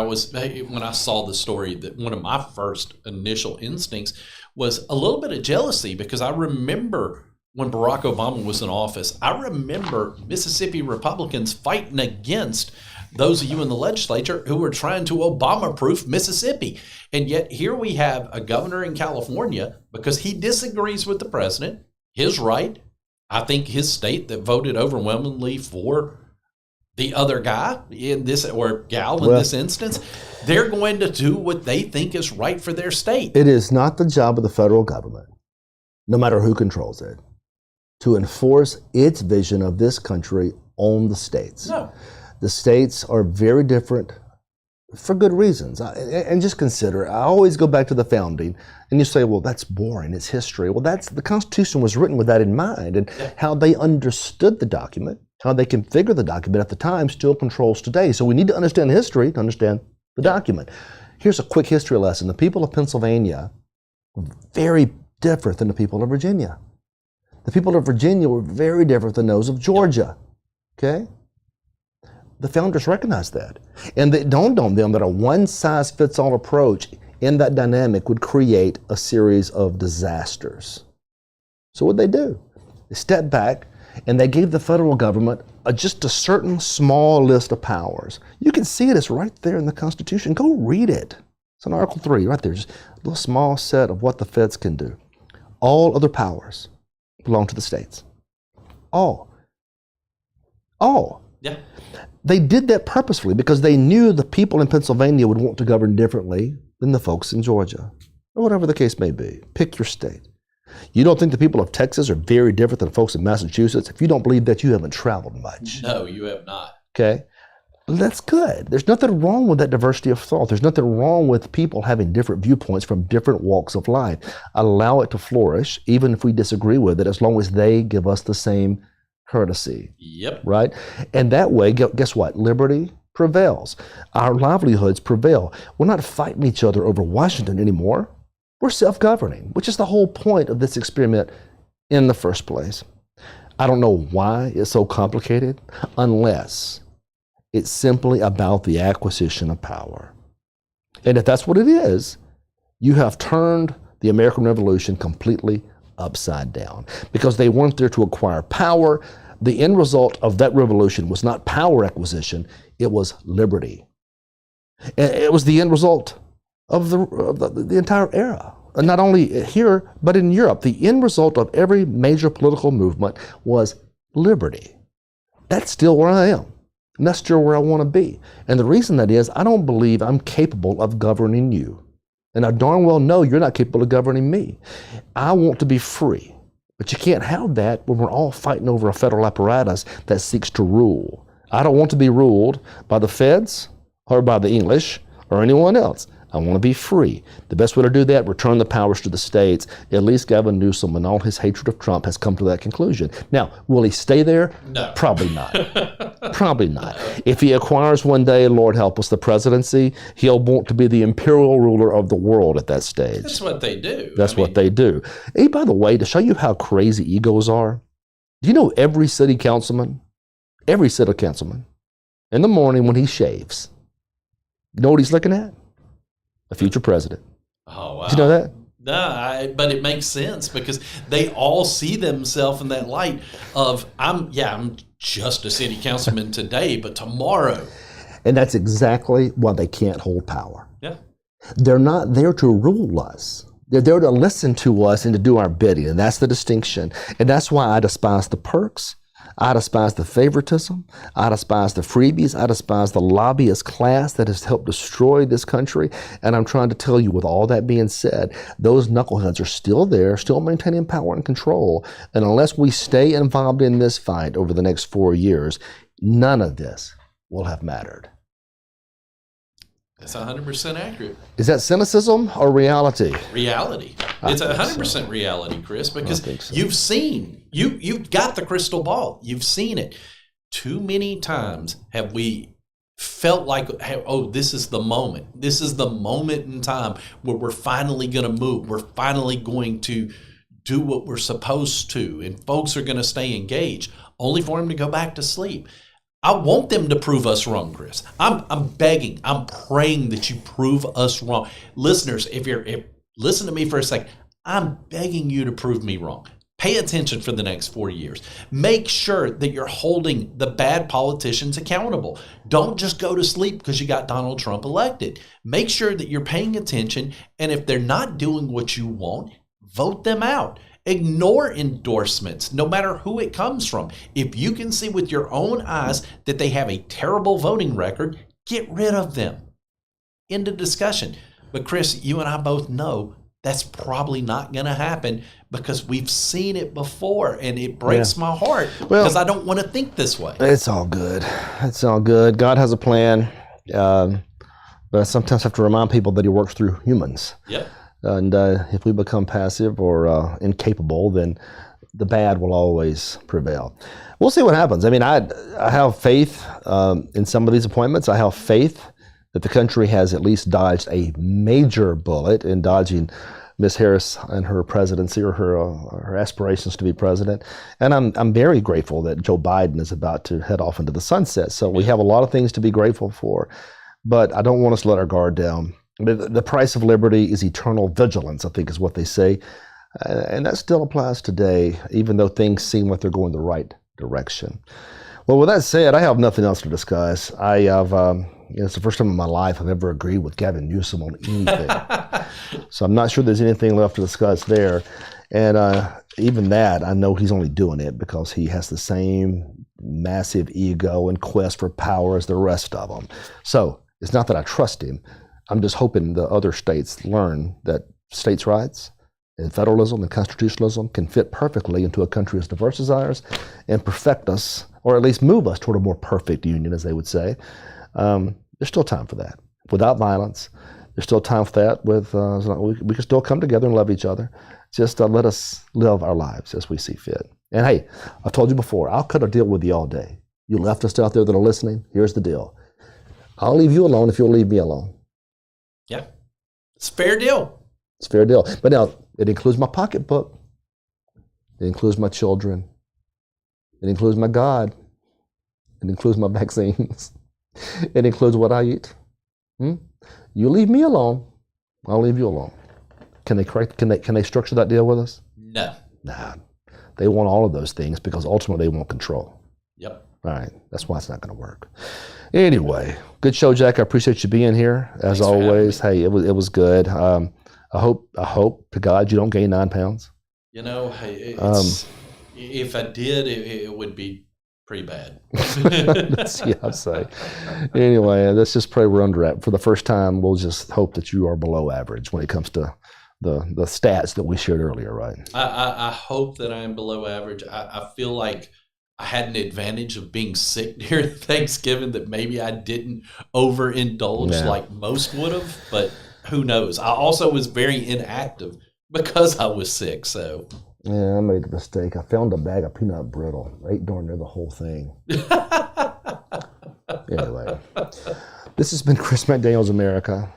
when I saw the story, that one of my first initial instincts was a little bit of jealousy, because I remember when Barack Obama was in office, I remember Mississippi Republicans fighting against those of you in the legislature who were trying to Obama-proof Mississippi. And yet here we have a governor in California, because he disagrees with the president, his right. I think his state that voted overwhelmingly for the other guy in this, or gal in this instance, they're going to do what they think is right for their state. It is not the job of the federal government, no matter who controls it, to enforce its vision of this country on the states. No. The states are very different for good reasons. And just consider, I always go back to the founding, and you say, well, that's boring, it's history. Well, the Constitution was written with that in mind, and how they understood the document, how they configured the document at the time still controls today. So we need to understand history to understand the document. Here's a quick history lesson. The people of Pennsylvania were very different than the people of Virginia. The people of Virginia were very different than those of Georgia, okay? The founders recognized that. And it dawned on them that a one-size-fits-all approach in that dynamic would create a series of disasters. So what did they do? They stepped back and they gave the federal government just a certain small list of powers. You can see it, it's right there in the Constitution. Go read it. It's in Article 3, right there. Just a little small set of what the feds can do. All other powers belong to the states. All. Yeah. They did that purposefully because they knew the people in Pennsylvania would want to govern differently than the folks in Georgia, or whatever the case may be. Pick your state. You don't think the people of Texas are very different than folks in Massachusetts? If you don't believe that, you haven't traveled much. No, you have not. Okay? That's good. There's nothing wrong with that diversity of thought. There's nothing wrong with people having different viewpoints from different walks of life. Allow it to flourish, even if we disagree with it, as long as they give us the same courtesy. Yep. Right? And that way, guess what? Liberty prevails. Our livelihoods prevail. We're not fighting each other over Washington anymore. We're self-governing, which is the whole point of this experiment in the first place. I don't know why it's so complicated, unless it's simply about the acquisition of power. And if that's what it is, you have turned the American Revolution completely upside down, because they weren't there to acquire power. The end result of that revolution was not power acquisition, it was liberty. And it was the end result of the entire era. And not only here, but in Europe. The end result of every major political movement was liberty. That's still where I am. And that's still where I want to be. And the reason that is, I don't believe I'm capable of governing you. And I darn well know you're not capable of governing me. I want to be free. But you can't have that when we're all fighting over a federal apparatus that seeks to rule. I don't want to be ruled by the feds or by the English or anyone else. I want to be free. The best way to do that, return the powers to the states. At least Gavin Newsom and all his hatred of Trump has come to that conclusion. Now, will he stay there? No. Probably not. Probably not. If he acquires one day, Lord help us, the presidency, he'll want to be the imperial ruler of the world at that stage. That's what they do. That's what they do. Hey, by the way, to show you how crazy egos are, do you know every city councilman, in the morning when he shaves, you know what he's looking at? A future president. Oh, wow. Did you know that? No, but it makes sense because they all see themselves in that light of, I'm just a city councilman today, but tomorrow. And that's exactly why they can't hold power. Yeah. They're not there to rule us. They're there to listen to us and to do our bidding. And that's the distinction. And that's why I despise the perks. I despise the favoritism. I despise the freebies. I despise the lobbyist class that has helped destroy this country. And I'm trying to tell you, with all that being said, those knuckleheads are still there, still maintaining power and control. And unless we stay involved in this fight over the next 4 years, none of this will have mattered. That's 100% accurate. Is that cynicism or reality? Reality. It's 100% reality, Chris, because you've got the crystal ball. You've seen it. Too many times have we felt like, oh, this is the moment. This is the moment in time where we're finally going to move. We're finally going to do what we're supposed to, and folks are going to stay engaged, only for them to go back to sleep. I want them to prove us wrong, Chris. I'm begging, I'm praying that you prove us wrong. Listeners, if listen to me for a second, I'm begging you to prove me wrong. Pay attention for the next 4 years. Make sure that you're holding the bad politicians accountable. Don't just go to sleep because you got Donald Trump elected. Make sure that you're paying attention, and if they're not doing what you want, vote them out. Ignore endorsements, no matter who it comes from. If you can see with your own eyes that they have a terrible voting record, get rid of them. End of discussion. But Chris, you and I both know that's probably not going to happen because we've seen it before, and it breaks my heart because I don't want to think this way. It's all good. It's all good. God has a plan, but I sometimes have to remind people that he works through humans. Yep. And if we become passive or incapable, then the bad will always prevail. We'll see what happens. I mean, I have faith in some of these appointments. I have faith that the country has at least dodged a major bullet in dodging Ms. Harris and her presidency or her aspirations to be president. And I'm very grateful that Joe Biden is about to head off into the sunset. So we have a lot of things to be grateful for. But I don't want us to let our guard down. The price of liberty is eternal vigilance, I think is what they say. And that still applies today, even though things seem like they're going the right direction. Well, with that said, I have nothing else to discuss. I have, it's the first time in my life I've ever agreed with Gavin Newsom on anything. So I'm not sure there's anything left to discuss there. And even that, I know he's only doing it because he has the same massive ego and quest for power as the rest of them. So it's not that I trust him. I'm just hoping the other states learn that states' rights and federalism and constitutionalism can fit perfectly into a country as diverse as ours and perfect us, or at least move us toward a more perfect union, as they would say. There's still time for that. Without violence, there's still time for that. We can still come together and love each other. Just let us live our lives as we see fit. And hey, I've told you before, I'll cut a deal with you all day. You leftists out there that are listening, here's the deal. I'll leave you alone if you'll leave me alone. Yeah, it's a fair deal. It's a fair deal. But now, it includes my pocketbook. It includes my children. It includes my God. It includes my vaccines. It includes what I eat. You leave me alone, I'll leave you alone. Can they structure that deal with us? No. Nah. They want all of those things because ultimately they want control. Yep. All right. That's why it's not going to work. Anyway, good show, Jack. I appreciate you being here as always. Hey, it was good. I hope to God you don't gain 9 pounds. You know, hey, if I did, it would be pretty bad. I'd say. Anyway, let's just pray we're under it. For the first time, we'll just hope that you are below average when it comes to the stats that we shared earlier, right? I hope that I am below average. I feel like I had an advantage of being sick during Thanksgiving that maybe I didn't overindulge like most would have, but who knows? I also was very inactive because I was sick. So Yeah, I made a mistake. I found a bag of peanut brittle. I ate darn near the whole thing. Anyway, this has been Chris McDaniel's America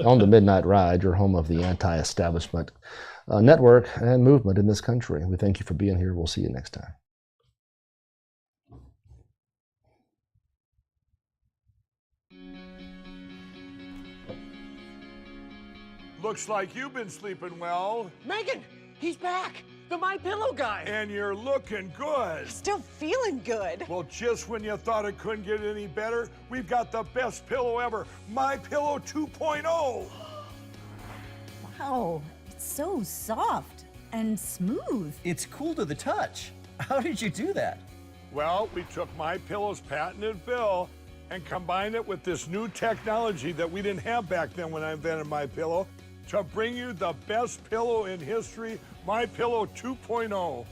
on the Midnight Ride, your home of the anti-establishment network and movement in this country. We thank you for being here. We'll see you next time. Looks like you've been sleeping well, Megan, he's back. The My Pillow guy. and you're looking good. Still feeling good. Well, just when you thought it couldn't get any better, we've got the best pillow ever, My Pillow 2.0. Wow, it's so soft and smooth. It's cool to the touch. How did you do that? Well, we took My Pillow's patented fill and combined it with this new technology that we didn't have back then when I invented My Pillow to bring you the best pillow in history, My Pillow 2.0.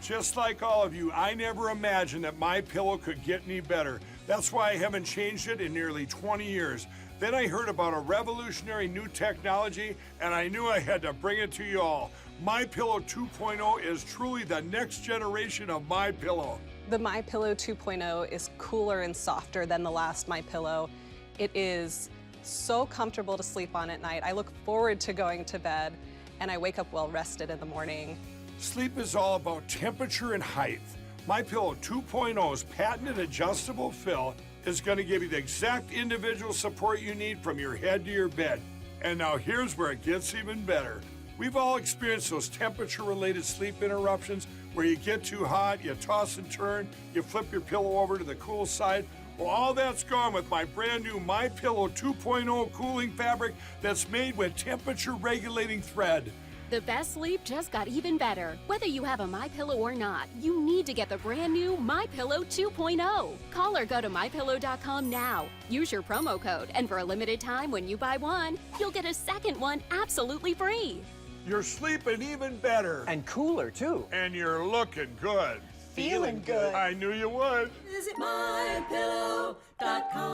Just like all of you, I never imagined that My Pillow could get any better. That's why I haven't changed it in nearly 20 years. Then I heard about a revolutionary new technology, and I knew I had to bring it to you all. My Pillow 2.0 is truly the next generation of My Pillow. The My Pillow 2.0 is cooler and softer than the last My Pillow. It is so comfortable to sleep on at night. I look forward to going to bed, and I wake up well rested in the morning. Sleep is all about temperature and height. My Pillow 2.0's patented adjustable fill is going to give you the exact individual support you need from your head to your bed. And now here's where it gets even better. We've all experienced those temperature-related sleep interruptions where you get too hot, you toss and turn, you flip your pillow over to the cool side. Well, all that's gone with my brand new My Pillow 2.0 cooling fabric that's made with temperature-regulating thread. The best sleep just got even better. Whether you have a MyPillow or not, you need to get the brand new MyPillow 2.0. Call or go to MyPillow.com now. Use your promo code, and for a limited time when you buy one, you'll get a second one absolutely free. You're sleeping even better. And cooler, too. And you're looking good. Feeling good. I knew you would. Visit mypillow.com.